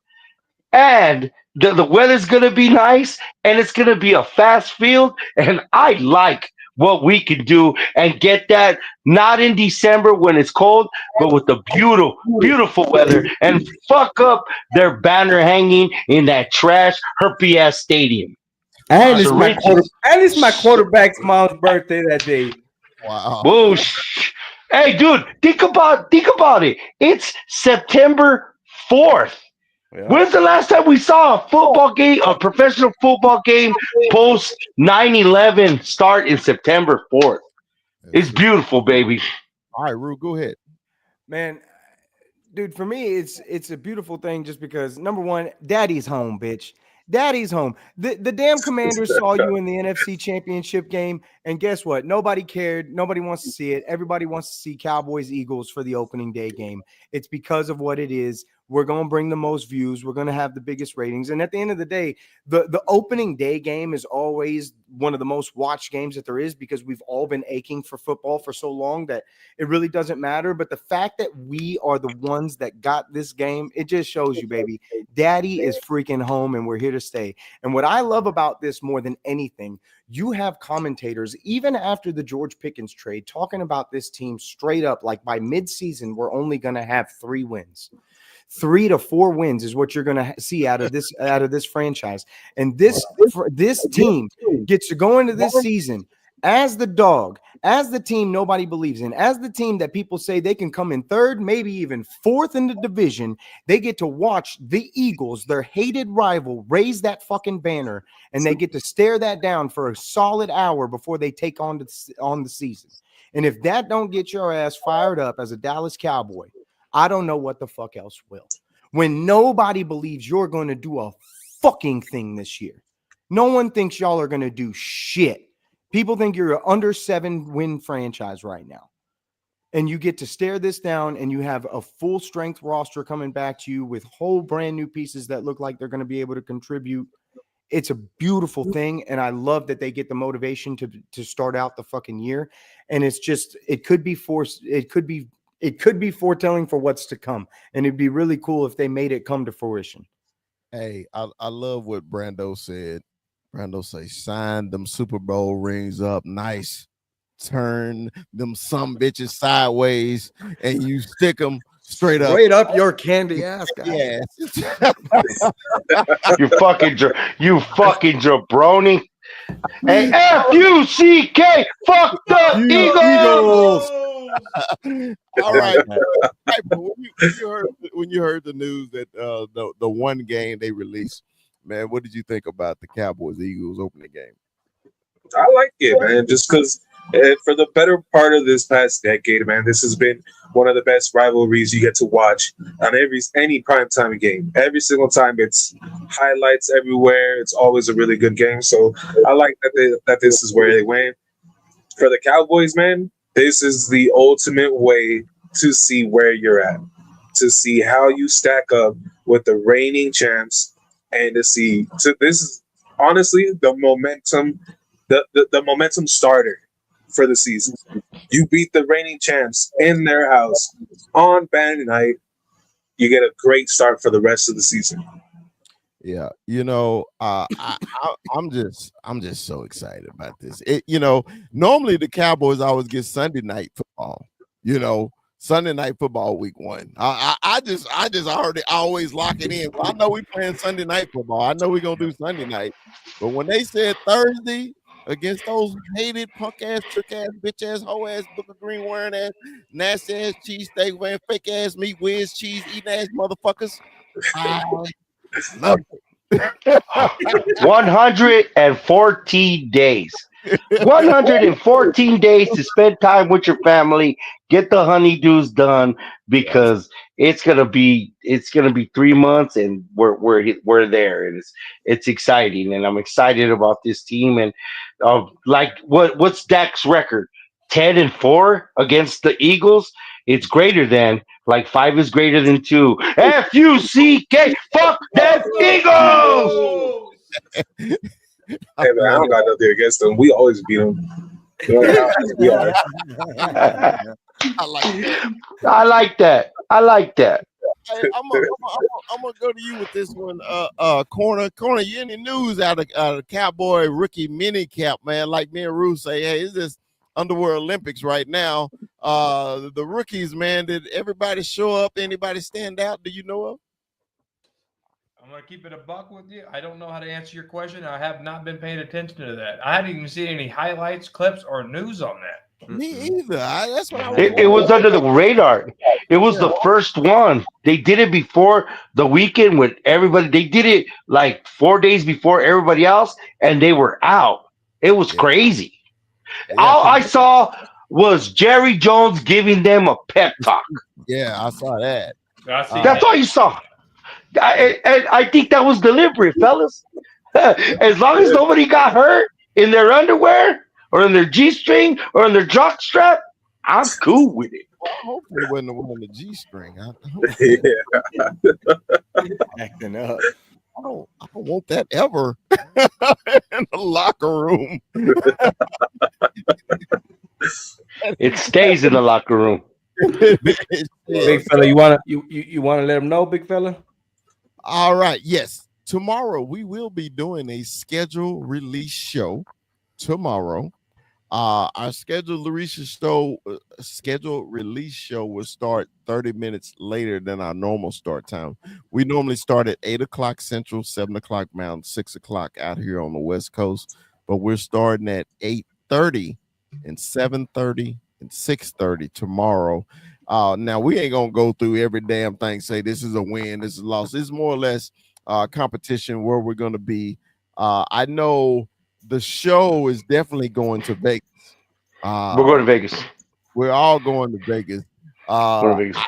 and the weather's gonna be nice, and it's gonna be a fast field, and I like what we can do and get that not in December when it's cold, but with the beautiful weather, and fuck up their banner hanging in that trash herpy ass stadium. And it's my quarterback's mom's birthday that day. Wow. Whoosh. Hey, dude, think about it. It's September 4th. Yeah. When's the last time we saw a football game, a professional football game post 9/11 start in September 4th? It's beautiful, baby. All right, Rue, go ahead. Man, dude, for me, it's a beautiful thing just because, number one, daddy's home, bitch. Daddy's home. The damn Commanders saw you in the NFC Championship game, and guess what? Nobody cared. Nobody wants to see it. Everybody wants to see Cowboys Eagles for the opening day game. It's because of what it is. We're going to bring the most views. We're going to have the biggest ratings. And at the end of the day, the opening day game is always one of the most watched games that there is because we've all been aching for football for so long that it really doesn't matter. But the fact that we are the ones that got this game, it just shows you, baby, daddy is freaking home and we're here to stay. And what I love about this more than anything, you have commentators, even after the George Pickens trade, talking about this team straight up, like by midseason, we're only going to have 3 wins. 3 to 4 wins is what you're going to see out of this franchise. And this team gets to go into this season as the dog, as the team nobody believes in, as the team that people say they can come in 3rd, maybe even 4th in the division. They get to watch the Eagles, their hated rival, raise that fucking banner, and they get to stare that down for a solid hour before they take on the season. And if that don't get your ass fired up as a Dallas Cowboy, I don't know what the fuck else will. When nobody believes you're going to do a fucking thing this year. No one thinks y'all are going to do shit. People think you're an under 7-win franchise right now. And you get to stare this down and you have a full strength roster coming back to you with whole brand new pieces that look like they're going to be able to contribute. It's a beautiful thing. And I love that they get the motivation to start out the fucking year. And it's just, it could be foretelling for what's to come. And it'd be really cool if they made it come to fruition. Hey, I love what Brando said. Brando say, sign them Super Bowl rings up nice. Turn them some bitches sideways and you stick them straight up your candy ass, guy. Yes. you fucking jabroni. Hey, F-U-C-K, fuck the Eagles. All right. When you heard the news that the one game they released, man, what did you think about the Cowboys Eagles opening game? I like it, man, just because And for the better part of this past decade, man, this has been one of the best rivalries you get to watch on any primetime game. Every single time, it's highlights everywhere. It's always a really good game. So I like that this is where they win. For the Cowboys, man, this is the ultimate way to see where you're at, to see how you stack up with the reigning champs, and to see. So this is honestly the momentum starter for the season. You beat the reigning champs in their house on band night. You get a great start for the rest of the season. Yeah, I'm just so excited about this. Normally the Cowboys always get Sunday night football. Sunday night football week 1. I just already always lock it in. Well, I know we playing Sunday night football. I know we're gonna do Sunday night, but when they said Thursday against those hated punk ass, trick ass, bitch ass, hoe ass, Booker Green wearing ass, nasty ass, cheese steak wearing, fake ass meat, whiz cheese eating ass motherfuckers, I love 114 days. 114 days to spend time with your family, get the honeydews done because it's gonna be 3 months and we're there and it's exciting and I'm excited about this team and like what's Dak's record? 10-4 against the Eagles. It's greater than like 5 is greater than 2. FUCK. Fuck them Eagles. Hey man, I don't got nothing against them. We always beat them. You know how we are. I like that. I like that. I like that. Hey, I'm gonna go to you with this one. Corner, you any news out of Cowboy rookie mini cap, man? Like me and Ruth say, hey, is this Underworld Olympics right now? The rookies, man, did everybody show up? Anybody stand out? Do you know of? I'm going to keep it a buck with you. I don't know how to answer your question. I have not been paying attention to that. I hadn't even seen any highlights, clips, or news on that. Me either. That's what I was. It was under the radar. It was the first one. They did it before the weekend with everybody. They did it like 4 days before everybody else, and they were out. It was crazy. All I saw was Jerry Jones giving them a pep talk. Yeah, I saw that. That's all you saw. I think that was deliberate, fellas. As long as nobody got hurt in their underwear or in their G-string or in their jock strap, I'm cool with it. Hopefully it wasn't the one on the G-string. Acting up. I don't want that ever in the locker room. It stays in the locker room. Big fella, you wanna let them know, big fella? All right. Yes. Tomorrow we will be doing a schedule release show. Tomorrow. Our scheduled release show will start 30 minutes later than our normal start time. We normally start at 8 o'clock Central, 7 o'clock Mountain, 6 o'clock out here on the West Coast. But we're starting at 8:30 and 7:30 and 6:30 tomorrow. Now we ain't gonna go through every damn thing, say this is a win, this is a loss. It's more or less competition where we're gonna be. I know the show is definitely going to Vegas. We're going to Vegas. We're all going to Vegas. Going to Vegas.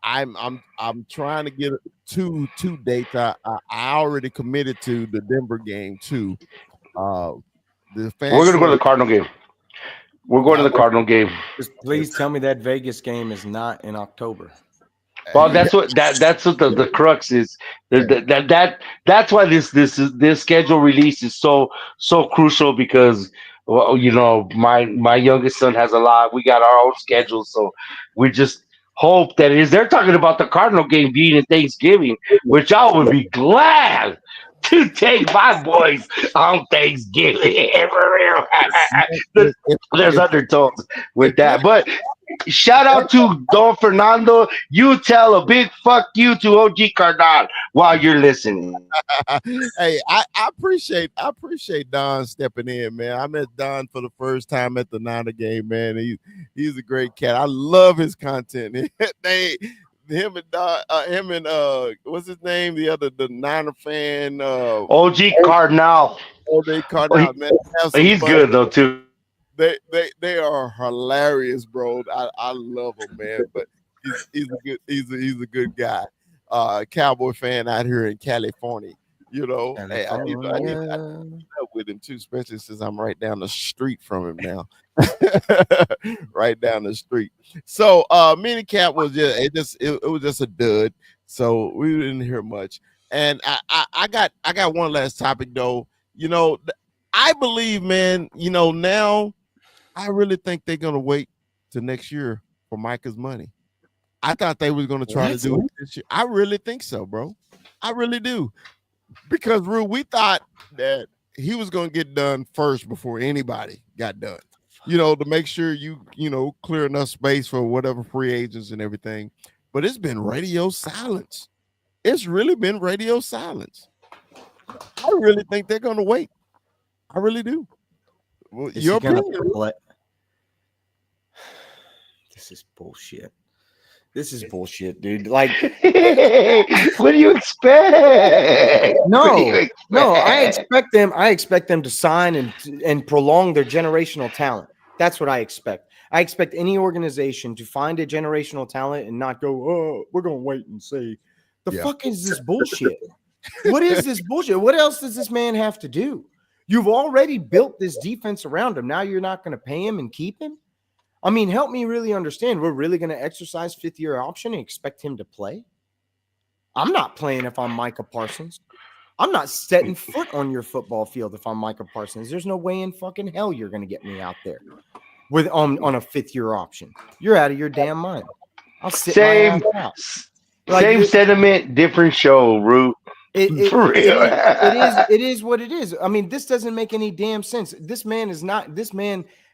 I'm trying to get two dates. I already committed to the Denver game too. We're going to go to the Cardinal game. We're going to the Cardinal game. Just please tell me that Vegas game is not in October. Well, that's what the crux is. That's why this schedule release is so crucial because my youngest son has a lot. We got our own schedule, so we just hope that it is. They're talking about the Cardinal game being in Thanksgiving, which I would be glad to take my boys on Thanksgiving. There's undertones with that, but shout out to Don Fernando. You tell a big fuck you to OG Cardinal while you're listening. Hey, I appreciate Don stepping in, man. I met Don for the first time at the Niner game, man. He's a great cat. I love his content. Him and what's his name? The Niner fan. OG Cardinal. OG Cardinal, man. He's good though too. They are hilarious, bro. I love them, man. But he's a good guy. Cowboy fan out here in California. Hey, I California. up with him too, especially since I'm right down the street from him now. Right down the street. So mini cap was it was just a dud. So we didn't hear much. And I got one last topic though. I believe, man, now I really think they're gonna wait till next year for Micah's money. I thought they was gonna try to do it this year. I really think so, bro. I really do. Because Rue, we thought that he was gonna get done first before anybody got done. To make sure you clear enough space for whatever free agents and everything. But it's been radio silence. It's really been radio silence. I really think they're gonna wait. I really do. Well, your opinion? This is bullshit. This is bullshit, dude. Like, what do you expect? no, I expect them to sign and prolong their generational talent. That's what I expect. I expect any organization to find a generational talent and not go, oh, we're gonna wait and see. The fuck is this bullshit? What is this bullshit? What else does this man have to do? You've already built this defense around him. Now you're not going to pay him and keep him? I mean, help me really understand. We're really going to exercise fifth-year option and expect him to play? I'm not playing if I'm Micah Parsons. I'm not setting foot on your football field if I'm Micah Parsons. There's no way in fucking hell you're going to get me out there with on a fifth-year option. You're out of your damn mind. I'll sit my ass out. Same sentiment, different show, Root. It is what it is. I mean, this doesn't make any damn sense. This man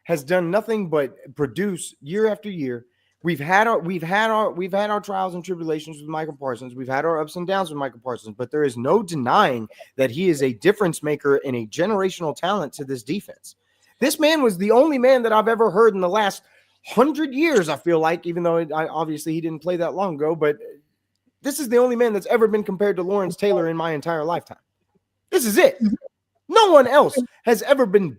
has done nothing but produce year after year. We've had our trials and tribulations with Michael Parsons. We've had our ups and downs with Michael Parsons, but there is no denying that he is a difference maker and a generational talent to this defense. This man was the only man that I've ever heard in the last 100 years, I feel like, even though obviously he didn't play that long ago, but this is the only man that's ever been compared to Lawrence Taylor in my entire lifetime. This is it. No one else has ever been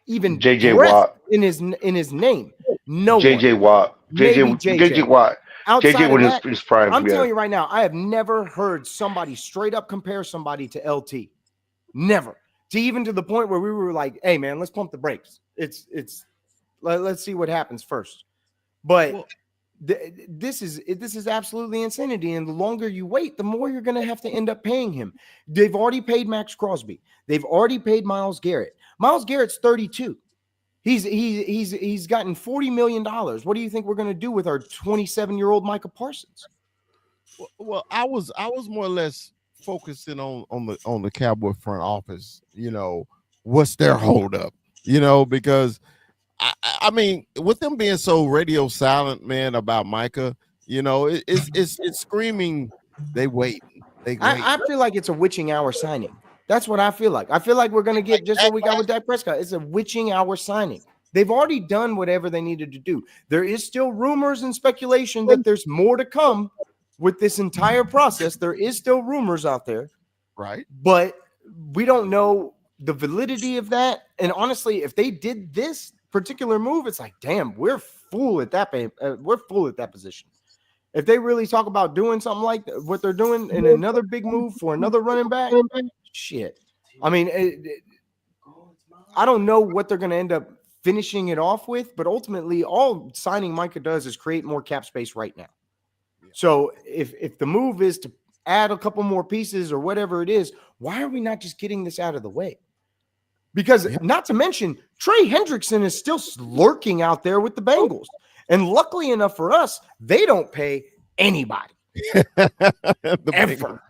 even JJ Watt in his name. No JJ one. Watt. JJ Watt. Outside JJ of when that, his prime. I'm telling you right now, I have never heard somebody straight up compare somebody to LT. Never. To the point where we were like, hey man, let's pump the brakes. Let's see what happens first. But this is absolutely insanity. And the longer you wait, the more you're going to have to end up paying him. They've already paid Max Crosby. They've already paid Myles Garrett. Myles Garrett's 32. He's gotten $40 million. What do you think we're going to do with our 27-year-old Micah Parsons? Well, I was more or less focusing on the Cowboy front office. What's their holdup? Because I mean, with them being so radio silent, man, about Micah, it's screaming. They wait. I feel like it's a witching hour signing. That's what I feel like. I feel like we're going to get just what we got with Dak Prescott. It's a witching hour signing. They've already done whatever they needed to do. There is still rumors and speculation that there's more to come with this entire process. There is still rumors out there. Right. But we don't know the validity of that. And honestly, if they did this particular move, it's like, damn, we're full at that position. If they really talk about doing something like what they're doing in another big move for another running back, shit. I mean, I don't know what they're going to end up finishing it off with, but ultimately all signing Micah does is create more cap space right now. So if the move is to add a couple more pieces or whatever it is, why are we not just getting this out of the way? Because not to mention, Trey Hendrickson is still lurking out there with the Bengals. And luckily enough for us, they don't pay anybody. Ever.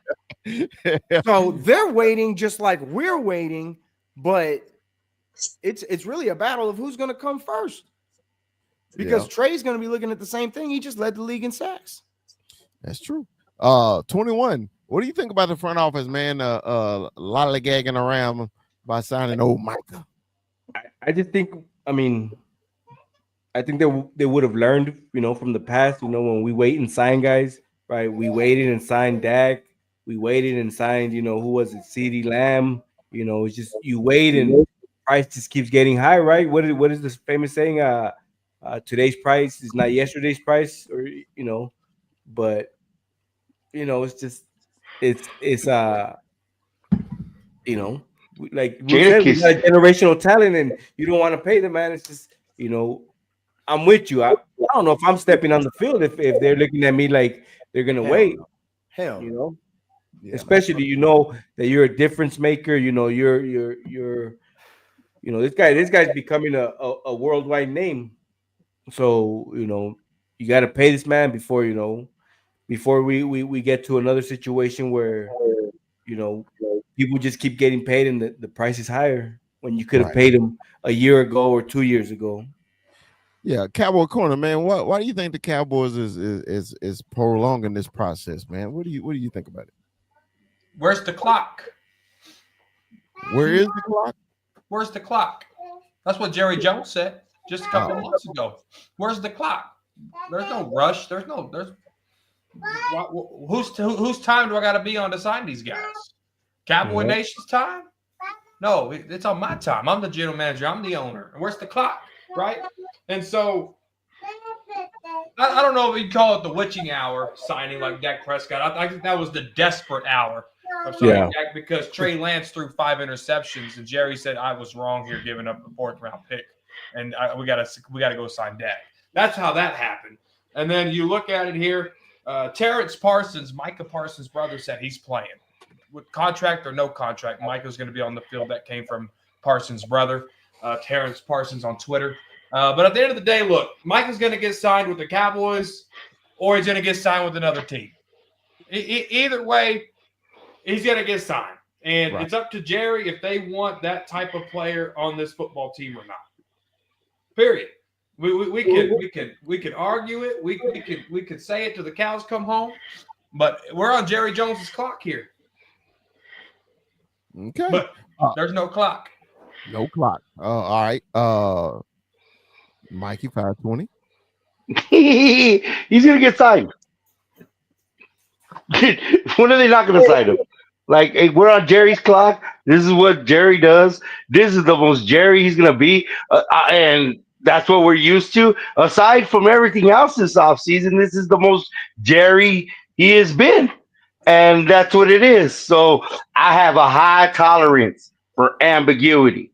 So they're waiting just like we're waiting, but it's really a battle of who's going to come first. Because Trey's going to be looking at the same thing. He just led the league in sacks. That's true. 21. What do you think about the front office, man? Lollygagging around by signing old Micah. I just think, I think they would have learned, from the past, when we wait and sign guys, right? We waited and signed Dak. We waited and signed, who was it? CeeDee Lamb. It's just you wait and price just keeps getting high, right? What is this famous saying? Today's price is not yesterday's price, or but it's just it's like we said, we got a Jadakiss. generational talent, and you don't want to pay the man. It's just I'm with you. I don't know if I'm stepping on the field if they're looking at me like they're gonna Hell wait. no. Hell You no. know, Yeah, especially that you're a difference maker. You're this guy's becoming a worldwide name. So you got to pay this man before we get to another situation where you know people just keep getting paid and the price is higher when you could have right. paid him a year ago or 2 years ago. Yeah, Cowboy Corner, man. Why do you think the Cowboys is prolonging this process, man? What do you think about it? Where's the clock? Where is the clock? Where's the clock? That's what Jerry Jones said just a couple of months ago. Where's the clock? There's no rush. There's whose time do I got to be on to sign these guys? Cowboy Nation's time? No, it's on my time. I'm the general manager. I'm the owner. And where's the clock? Right? And so I don't know if you'd call it the witching hour signing like Dak Prescott. I think that was the desperate hour of signing Dak because Trey Lance threw 5 interceptions and Jerry said I was wrong here giving up the 4th round pick and we gotta go sign Dak. That's how that happened. And then you look at it here. Terrence Parsons, Micah Parsons' brother, said he's playing. With contract or no contract, Micah's going to be on the field. That came from Parsons' brother, Terrence Parsons on Twitter. But at the end of the day, look, Micah's going to get signed with the Cowboys or he's going to get signed with another team. Either way, he's going to get signed. And It's up to Jerry if they want that type of player on this football team or not. Period. We could argue it. We could say it till the cows come home, but we're on Jerry Jones's clock here. Okay, but there's no clock. No clock. All right. Mikey 520. He's gonna get signed. When are they not gonna sign him? Like, hey, we're on Jerry's clock. This is what Jerry does. This is the most Jerry he's gonna be, and that's what we're used to. Aside from everything else this offseason, this is the most Jerry he has been. And that's what it is. So I have a high tolerance for ambiguity.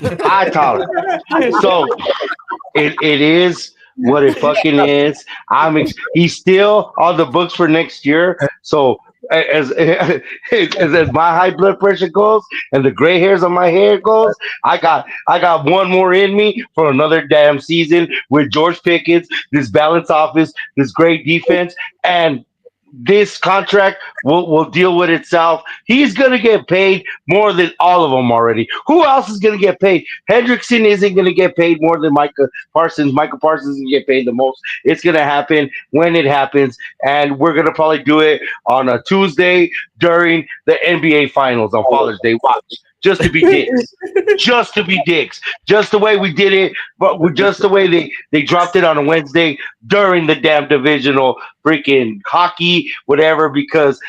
High tolerance. So it is what it fucking is. He's still on the books for next year. So as my high blood pressure goes and the gray hairs on my hair goes, I got one more in me for another damn season with George Pickens, this balanced offense, this great defense, and this contract will deal with itself. He's going to get paid more than all of them already. Who else is going to get paid? Hendrickson isn't going to get paid more than Micah Parsons. Micah Parsons is going to get paid the most. It's going to happen when it happens, and we're going to probably do it on a Tuesday during the NBA Finals on Father's Day. Watch. Just to be dicks. Just to be dicks. Just the way we did it, but just the way they dropped it on a Wednesday during the damn divisional freaking hockey, whatever, because,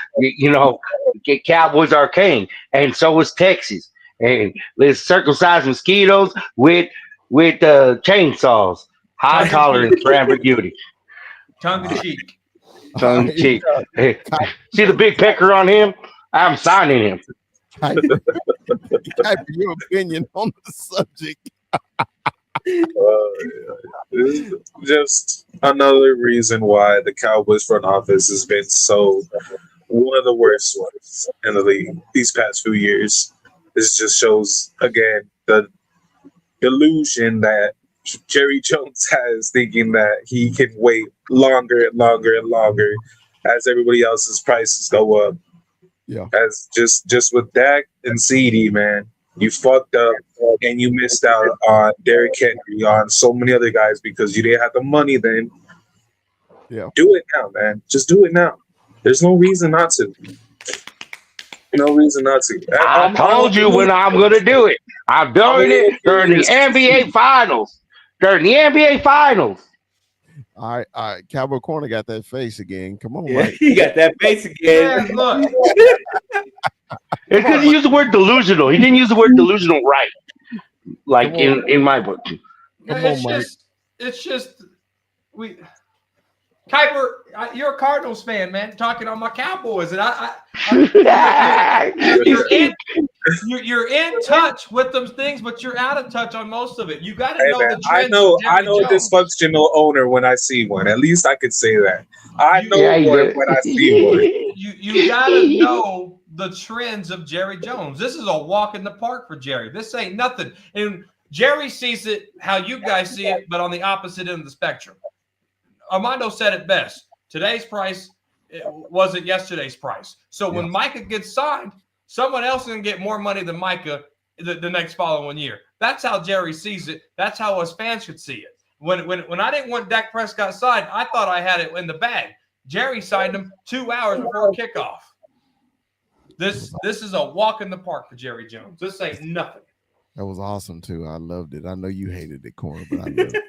Cowboys are king, and so is Texas. And let's circumcise mosquitoes with chainsaws. High tolerance for ambiguity. Tongue in cheek. Tongue in cheek. Hey, see the big pecker on him? I'm signing him. Type your opinion on the subject. This is just another reason why the Cowboys front office has been so one of the worst ones in the league these past few years. This just shows again the delusion that Jerry Jones has, thinking that he can wait longer and longer and longer as everybody else's prices go up. Yeah. As just with Dak and CD, man, you fucked up and you missed out on Derrick Henry, on so many other guys because you didn't have the money then. Yeah. Do it now, man. Just do it now. There's no reason not to. No reason not to. I told you when I'm going to do it. I'm doing it during the NBA Finals. During the NBA Finals. All right. Cowboy Corner got that face again. Come on, Yeah, Mike. he got that face again. Yeah, look. It's because he used the word delusional. He didn't use the word delusional right. Like in my book. Come it's on, Mike. it's just we. Kuiper, you're a Cardinals fan, man. Talking on my Cowboys, and you're in touch with those things, but you're out of touch on most of it. You got to Hey, know man, the trends. I know a Jones. dysfunctional owner when I see one. At least I could say that. I know one when I see one. You got to know the trends of Jerry Jones. This is a walk in the park for Jerry. This ain't nothing. And Jerry sees it how you guys see it, but on the opposite end of the spectrum. Armando said it best. Today's price wasn't yesterday's price. So when Micah gets signed, someone else is going to get more money than Micah the next following year. That's how Jerry sees it. That's how us fans should see it. When I didn't want Dak Prescott signed, I thought I had it in the bag. Jerry signed him 2 hours before kickoff. This is a walk in the park for Jerry Jones. This ain't nothing. That was awesome too. I loved it. I know you hated it, Corner, but I loved it.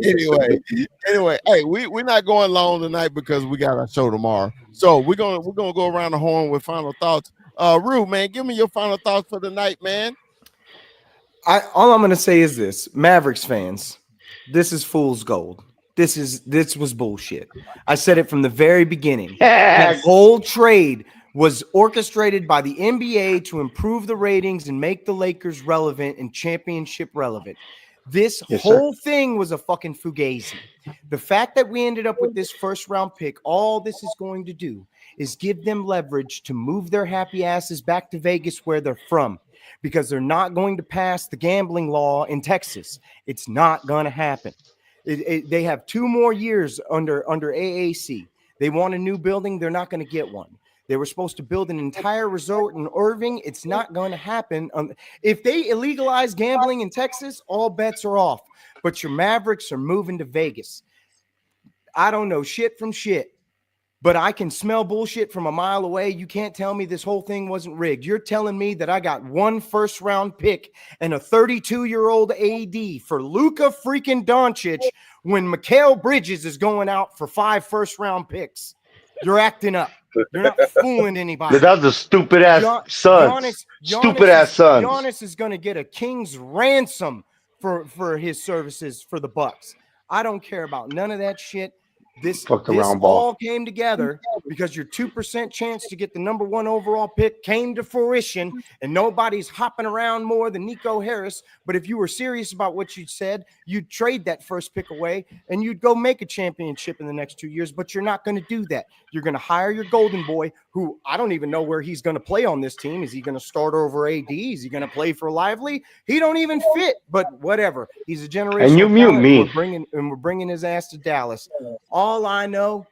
Anyway, hey, we're not going long tonight because we got our show tomorrow. So we're gonna go around the horn with final thoughts. Rue, man, give me your final thoughts for the night, man. All I'm gonna say is this: Mavericks fans, this is fool's gold. This was bullshit. I said it from the very beginning. That whole trade was orchestrated by the NBA to improve the ratings and make the Lakers relevant and championship relevant. This whole thing was a fucking fugazi. The fact that we ended up with this first round pick, all this is going to do is give them leverage to move their happy asses back to Vegas where they're from, because they're not going to pass the gambling law in Texas. It's not going to happen. They have 2 more years under AAC. They want a new building. They're not going to get one. They were supposed to build an entire resort in Irving. It's not going to happen. If they illegalize gambling in Texas, all bets are off. But your Mavericks are moving to Vegas. I don't know shit from shit, but I can smell bullshit from a mile away. You can't tell me this whole thing wasn't rigged. You're telling me that I got 1 first-round pick and a 32-year-old AD for Luka freaking Doncic when Mikal Bridges is going out for 5 first-round picks. You're acting up. You're not fooling anybody. That's the stupid ass Suns. Stupid ass Suns. Giannis is going to get a king's ransom for his services for the Bucks. I don't care about none of that shit. This all came together because your 2% chance to get the number 1 overall pick came to fruition, and nobody's hopping around more than Nico Harris. But if you were serious about what you said, you'd trade that first pick away and you'd go make a championship in the next 2 years. But you're not going to do that. You're going to hire your golden boy, who I don't even know where he's going to play on this team. Is he going to start over AD? Is he going to play for Lively? He don't even fit, but whatever. He's a generational. And you mute me. We're bringing his ass to Dallas. All I know,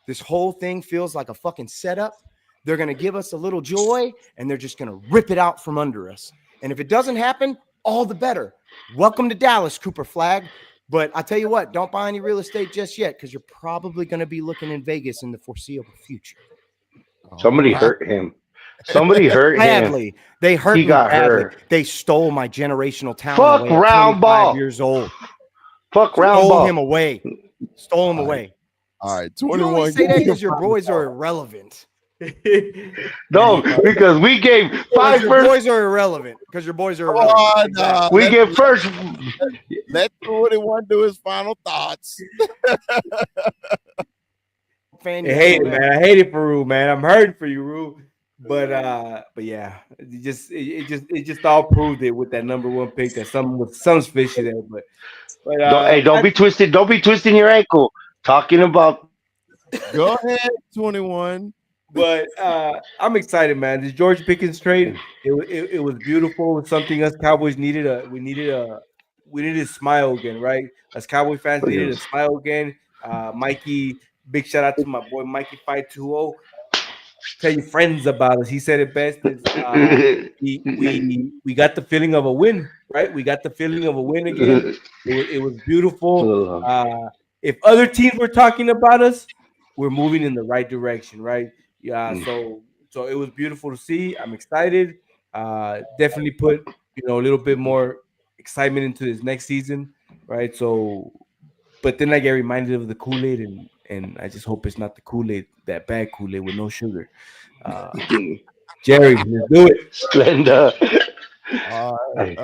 this whole thing feels like a fucking setup. They're going to give us a little joy, and they're just going to rip it out from under us. And if it doesn't happen, all the better. Welcome to Dallas, Cooper Flag. But I tell you what, don't buy any real estate just yet, because you're probably going to be looking in Vegas in the foreseeable future. Somebody hurt him. Somebody hurt badly. him. They hurt He me got badly. hurt. They stole my generational talent. Fuck away at round 25 ball. Years old. Fuck round Stole ball. him away. Stole him away. All right, You 21. only say that because your boys are irrelevant. No, because we gave 5 Your first. boys are irrelevant. Because your boys are Come irrelevant. on, We gave first. let 21 do his final thoughts. I hate it, man. I hate it for Rue, man. I'm hurting for you, Rue. But yeah, it just all proved it with that number 1 pick. That something's fishy there. But Don't be twisted. Don't be twisting your ankle. Talking about. Go ahead, 21. But I'm excited, man. This George Pickens trade, it was beautiful. It's something us Cowboys needed. We needed a smile again, right? As Cowboy fans needed a smile again. Mikey, big shout out to my boy Mikey 520. Tell your friends about us. He said it best. We got the feeling of a win, right? We got the feeling of a win again. It was beautiful. If other teams were talking about us, we're moving in the right direction, right? Yeah. So it was beautiful to see. I'm excited. Definitely put a little bit more excitement into this next season, right? So, but then I get reminded of the Kool-Aid, and I just hope it's not the Kool-Aid, that bad Kool-Aid with no sugar. Jerry, let's do it. Splenda. All right,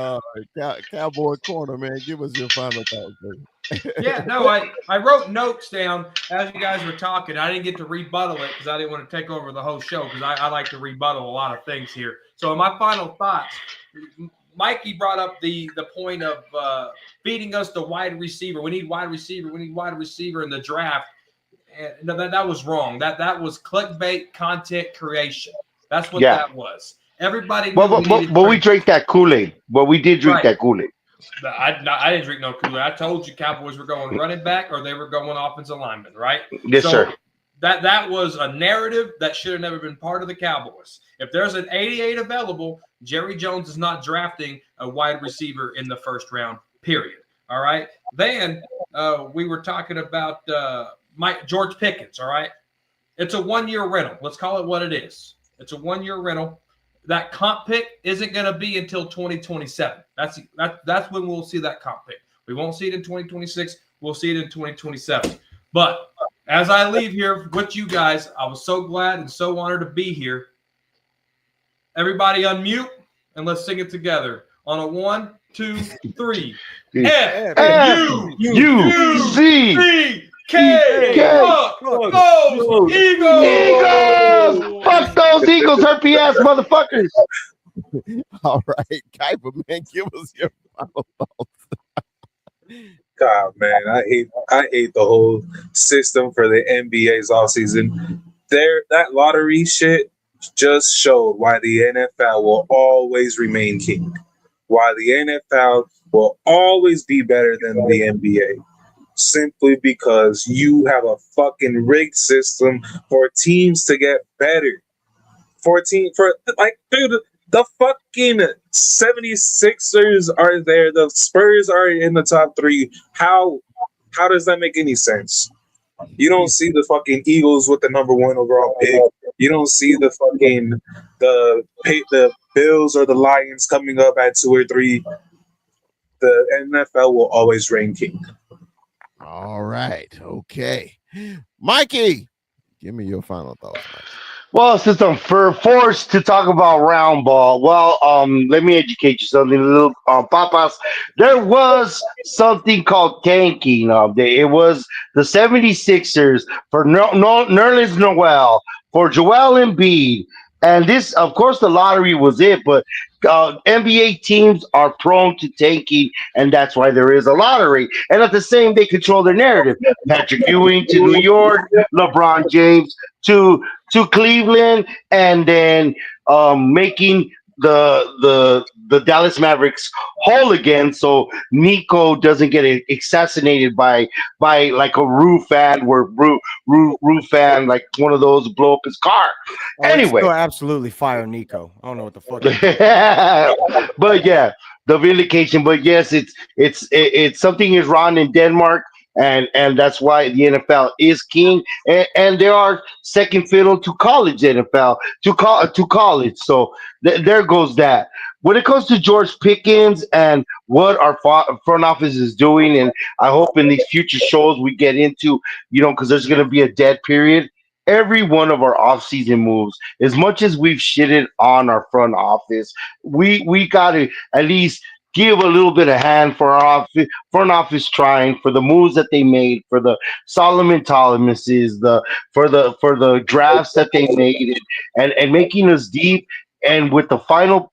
Cowboy Corner, man, give us your final thoughts, baby. Yeah, no, I wrote notes down as you guys were talking. I didn't get to rebuttal it because I didn't want to take over the whole show because I like to rebuttal a lot of things here. So in my final thoughts, Mikey brought up the point of feeding us the wide receiver. We need wide receiver. We need wide receiver in the draft. And no, that was wrong. That was clickbait content creation. That's what Yeah. that was. Everybody knew But we drank that Kool-Aid. But we did drink Right. that Kool-Aid. I didn't drink no Kool-Aid. I told you Cowboys were going running back or they were going offensive lineman, right? Yes, sir. That was a narrative that should have never been part of the Cowboys. If there's an 88 available, Jerry Jones is not drafting a wide receiver in the first round, period. All right? Then we were talking about George Pickens, all right? It's a one-year rental. Let's call it what it is. It's a one-year rental. That comp pick isn't going to be until 2027. That's when we'll see that comp pick. We won't see it in 2026. We'll see it in 2027. But as I leave here with you guys, I was so glad and so honored to be here. Everybody unmute and let's sing it together on a 1, 2, 3. F-U-C-K. Go Eagles! Fuck those Eagles, herpy ass motherfuckers. All right, Kuiper, man, give us your final thoughts. God, man, I hate the whole system for the NBA's offseason. That lottery shit just showed why the NFL will always remain king. Why the NFL will always be better than the NBA. Simply because you have a fucking rigged system for teams to get better. Dude, the fucking 76ers are there. The Spurs are in the top 3. How does that make any sense? You don't see the fucking Eagles with the number 1 overall pick. You don't see the fucking the Bills or the Lions coming up at 2 or 3. The NFL will always reign king. All right. Okay. Mikey, give me your final thoughts, Mikey. Well, since I'm forced to talk about round ball, let me educate you something, little papas. There was something called tanking. It was the 76ers for Nerlens Noel, for Joel Embiid, and this, of course, the lottery was it, but NBA teams are prone to tanking, and that's why there is a lottery. And at the same, they control their narrative. Patrick Ewing to New York, LeBron James to Cleveland, and then making the Dallas Mavericks whole again, so Nico doesn't get assassinated by like a Rue fan, where Rue fan, like one of those, blow up his car. Anyway, still absolutely fire Nico. I don't know what the fuck. But yeah, the vindication. But yes, it's something is wrong in Denmark. And that's why the NFL is king, and they are second fiddle to college NFL to college. So there goes that. When it comes to George Pickens and what our front office is doing, and I hope in these future shows we get into, because there's going to be a dead period. Every one of our offseason moves, as much as we've shitted on our front office, we got to at least give a little bit of hand for our front office, trying for the moves that they made, for the Solomon Thomases, for the drafts that they made, and making us deep, and with the final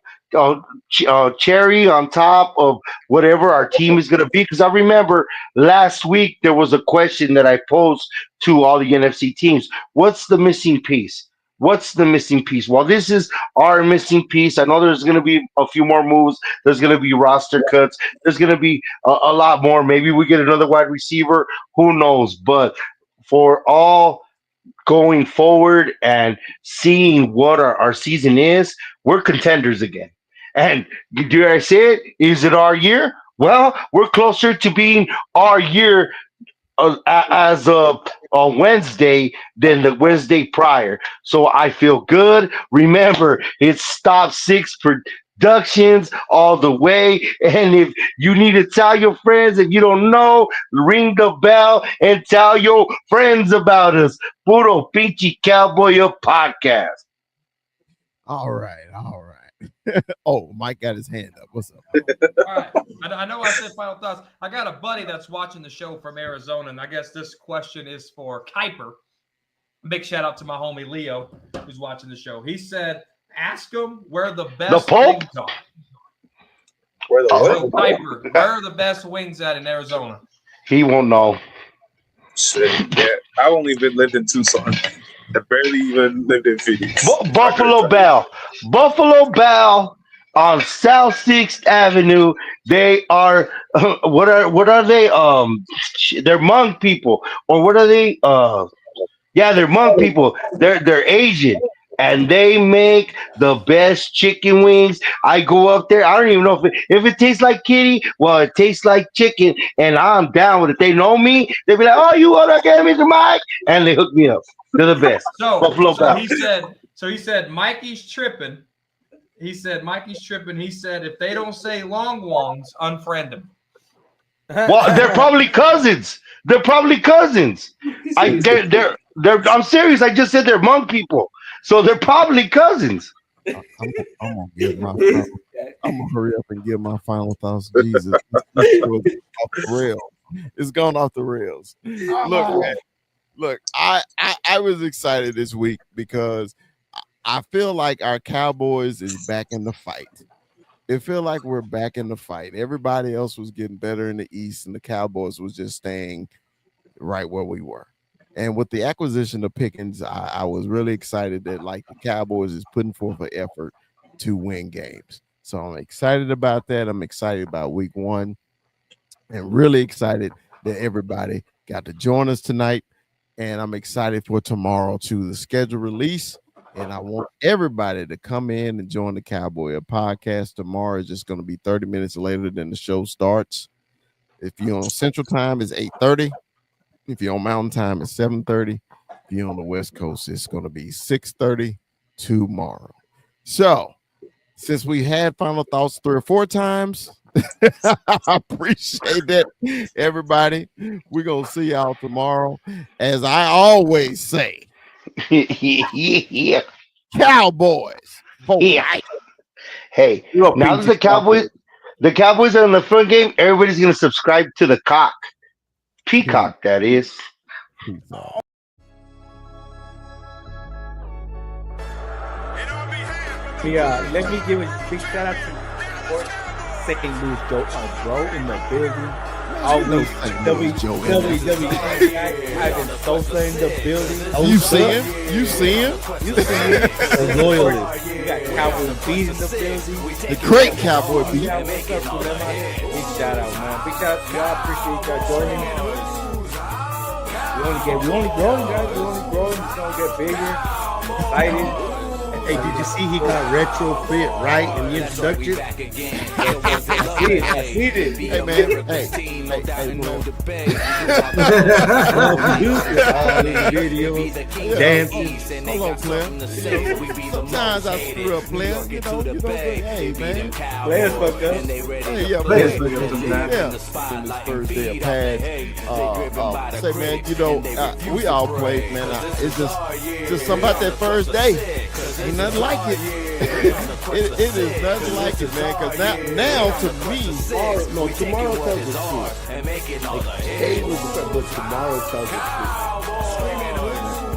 cherry on top of whatever our team is going to be. Because I remember last week there was a question that I posed to all the NFC teams: what's the missing piece? What's the missing piece? Well, this is our missing piece. I know there's going to be a few more moves. There's going to be roster cuts. There's going to be a lot more. Maybe we get another wide receiver. Who knows? But for all going forward and seeing what our season is, we're contenders again. And do I say it? Is it our year? Well, we're closer to being our year as of on Wednesday than the Wednesday prior. So I feel good. Remember, it's top 6 productions all the way. And if you need to tell your friends, if you don't know, ring the bell and tell your friends about us. Puro Pinche Cowboy podcast. All right. Oh, Mike got his hand up. What's up? All right. I know I said final thoughts. I got a buddy that's watching the show from Arizona, and I guess this question is for Kuiper. Big shout out to my homie Leo, who's watching the show. He said, ask him where the best wings are. Where the So, what? Kuiper, where are the best wings at in Arizona? He won't know. Shit, yeah. I've only lived in Tucson. I barely even lived in Phoenix. Buffalo Bell. Buffalo Bell on South 6th Avenue. They are what are they? They're Hmong people. Or what are they? Yeah, they're Hmong people. They're Asian. And they make the best chicken wings. I go up there. I don't even know if it tastes like kitty. Well, it tastes like chicken, and I'm down with it. They know me. They be like, "Oh, you want to get me to Mike?" And they hook me up. They're the best. Buffalo Bell. He said Mikey's tripping. He said Mikey's tripping. He said if they don't say long wongs, unfriend him. Well, they're probably cousins. I'm serious. I just said they're Hmong people. So they're probably cousins. I'm gonna give my final, I'm gonna hurry up and give my final thoughts. Jesus, this was off the rails. It's gone off the rails. Look, man, look, I was excited this week because I feel like our Cowboys is back in the fight. It feel like we're back in the fight. Everybody else was getting better in the East, and the Cowboys was just staying right where we were. And with the acquisition of Pickens, I was really excited that like the Cowboys is putting forth an effort to win games. So I'm excited about that. I'm excited about week 1 and really excited that everybody got to join us tonight. And I'm excited for tomorrow to the schedule release. And I want everybody to come in and join the Cowboy podcast. Tomorrow is just going to be 30 minutes later than the show starts. If you're on Central Time, it's 8:30. If you're on Mountain Time, it's 7:30. If you're on the West Coast, it's going to be 6:30 tomorrow. So, since we had final thoughts 3 or 4 times, I appreciate that, everybody. We're going to see y'all tomorrow. As I always say, Yeah. Cowboys. Yeah. Hey, now that the Cowboys are in the front game, everybody's going to subscribe to the Peacock, that is. Yeah, let me give a big shout out to St. Louis bro in the building. Always WWE. Ivan Sosa in the building. You see him? You see him? The loyalist. You got Cowboy Beat in the building. The great Cowboy Beat. Big shout out, man. Big shout out to y'all. Appreciate y'all joining. We only growing, guys. We only growing. It's gonna get bigger. I'm excited. Hey, did you see he got retrofit right in the introduction? I see it. Hey, man. Videos, dancing. Hold on, player. Sometimes I screw up, player. You know, hey, man. Players fuck up. Hey, yeah, players fuck up sometimes. Yeah. In this first day of pads. Say, man, you know, we all played, man. It's just something about that first day. Ain't nothing like it. It is nothing like it, man. Because now to me, tomorrow tells the truth. Today was the but tomorrow tells the truth.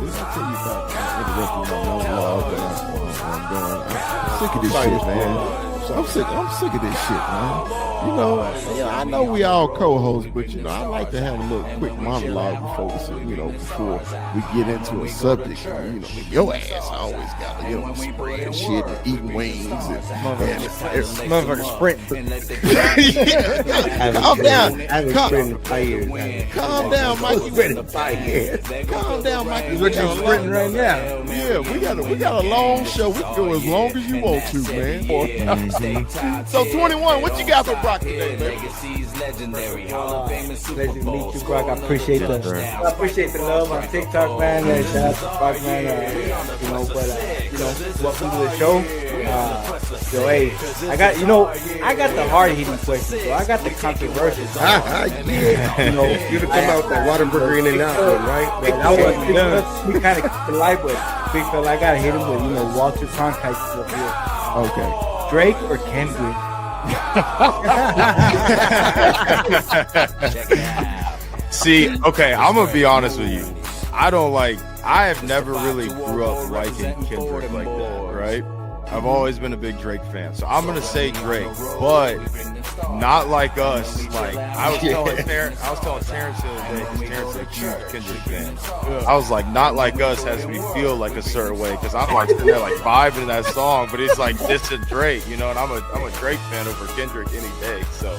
This will tell you about I'm sick of this shit, man. I'm sick of this shit, man. You know, I know we all co-hosts, but you know, I like to have a little quick monologue before we get into a subject. You know, your ass always got to spread shit and eating wings and Motherfucker sprint. Calm down. I haven't sprinted in 5 years. Calm down, Mikey. Sprinted 5 years. Calm down, Mikey. What you sprinting right now? Yeah, we got a long show. We can go as long as you want to, man. So 21, what you got for Brock today, man? Pleasure to meet you, Brock. I appreciate the love on TikTok, man. Shout out to Brock, man. Welcome to the show. So hey, I got the hard hitting questions. So I got the controversial. Yeah. You to come out with that Whataburger in and out, right? We kind of keep it light, but big fella, I gotta hit him with Walter Cronkite stuff here. Okay. Drake or Kendrick? See, okay, I'm gonna be honest with you. I have never really grew up liking Kendrick like that, right? I've always been a big Drake fan, so I'm gonna say Drake, but not like us. Like I was telling Terrence the other day, because Terrence is a huge Kendrick fan. I was like, not like us has me feel like a certain way, because I'm like sitting there like vibing to that song, but it's like this is Drake, you know, and I'm a Drake fan over Kendrick any day. So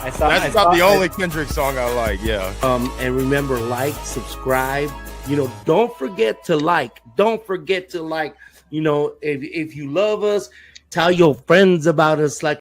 that's not the only Kendrick song I like. Yeah. And remember, like, subscribe. You know, don't forget to like. Don't forget to like. You know, if you love us, tell your friends about us. Like.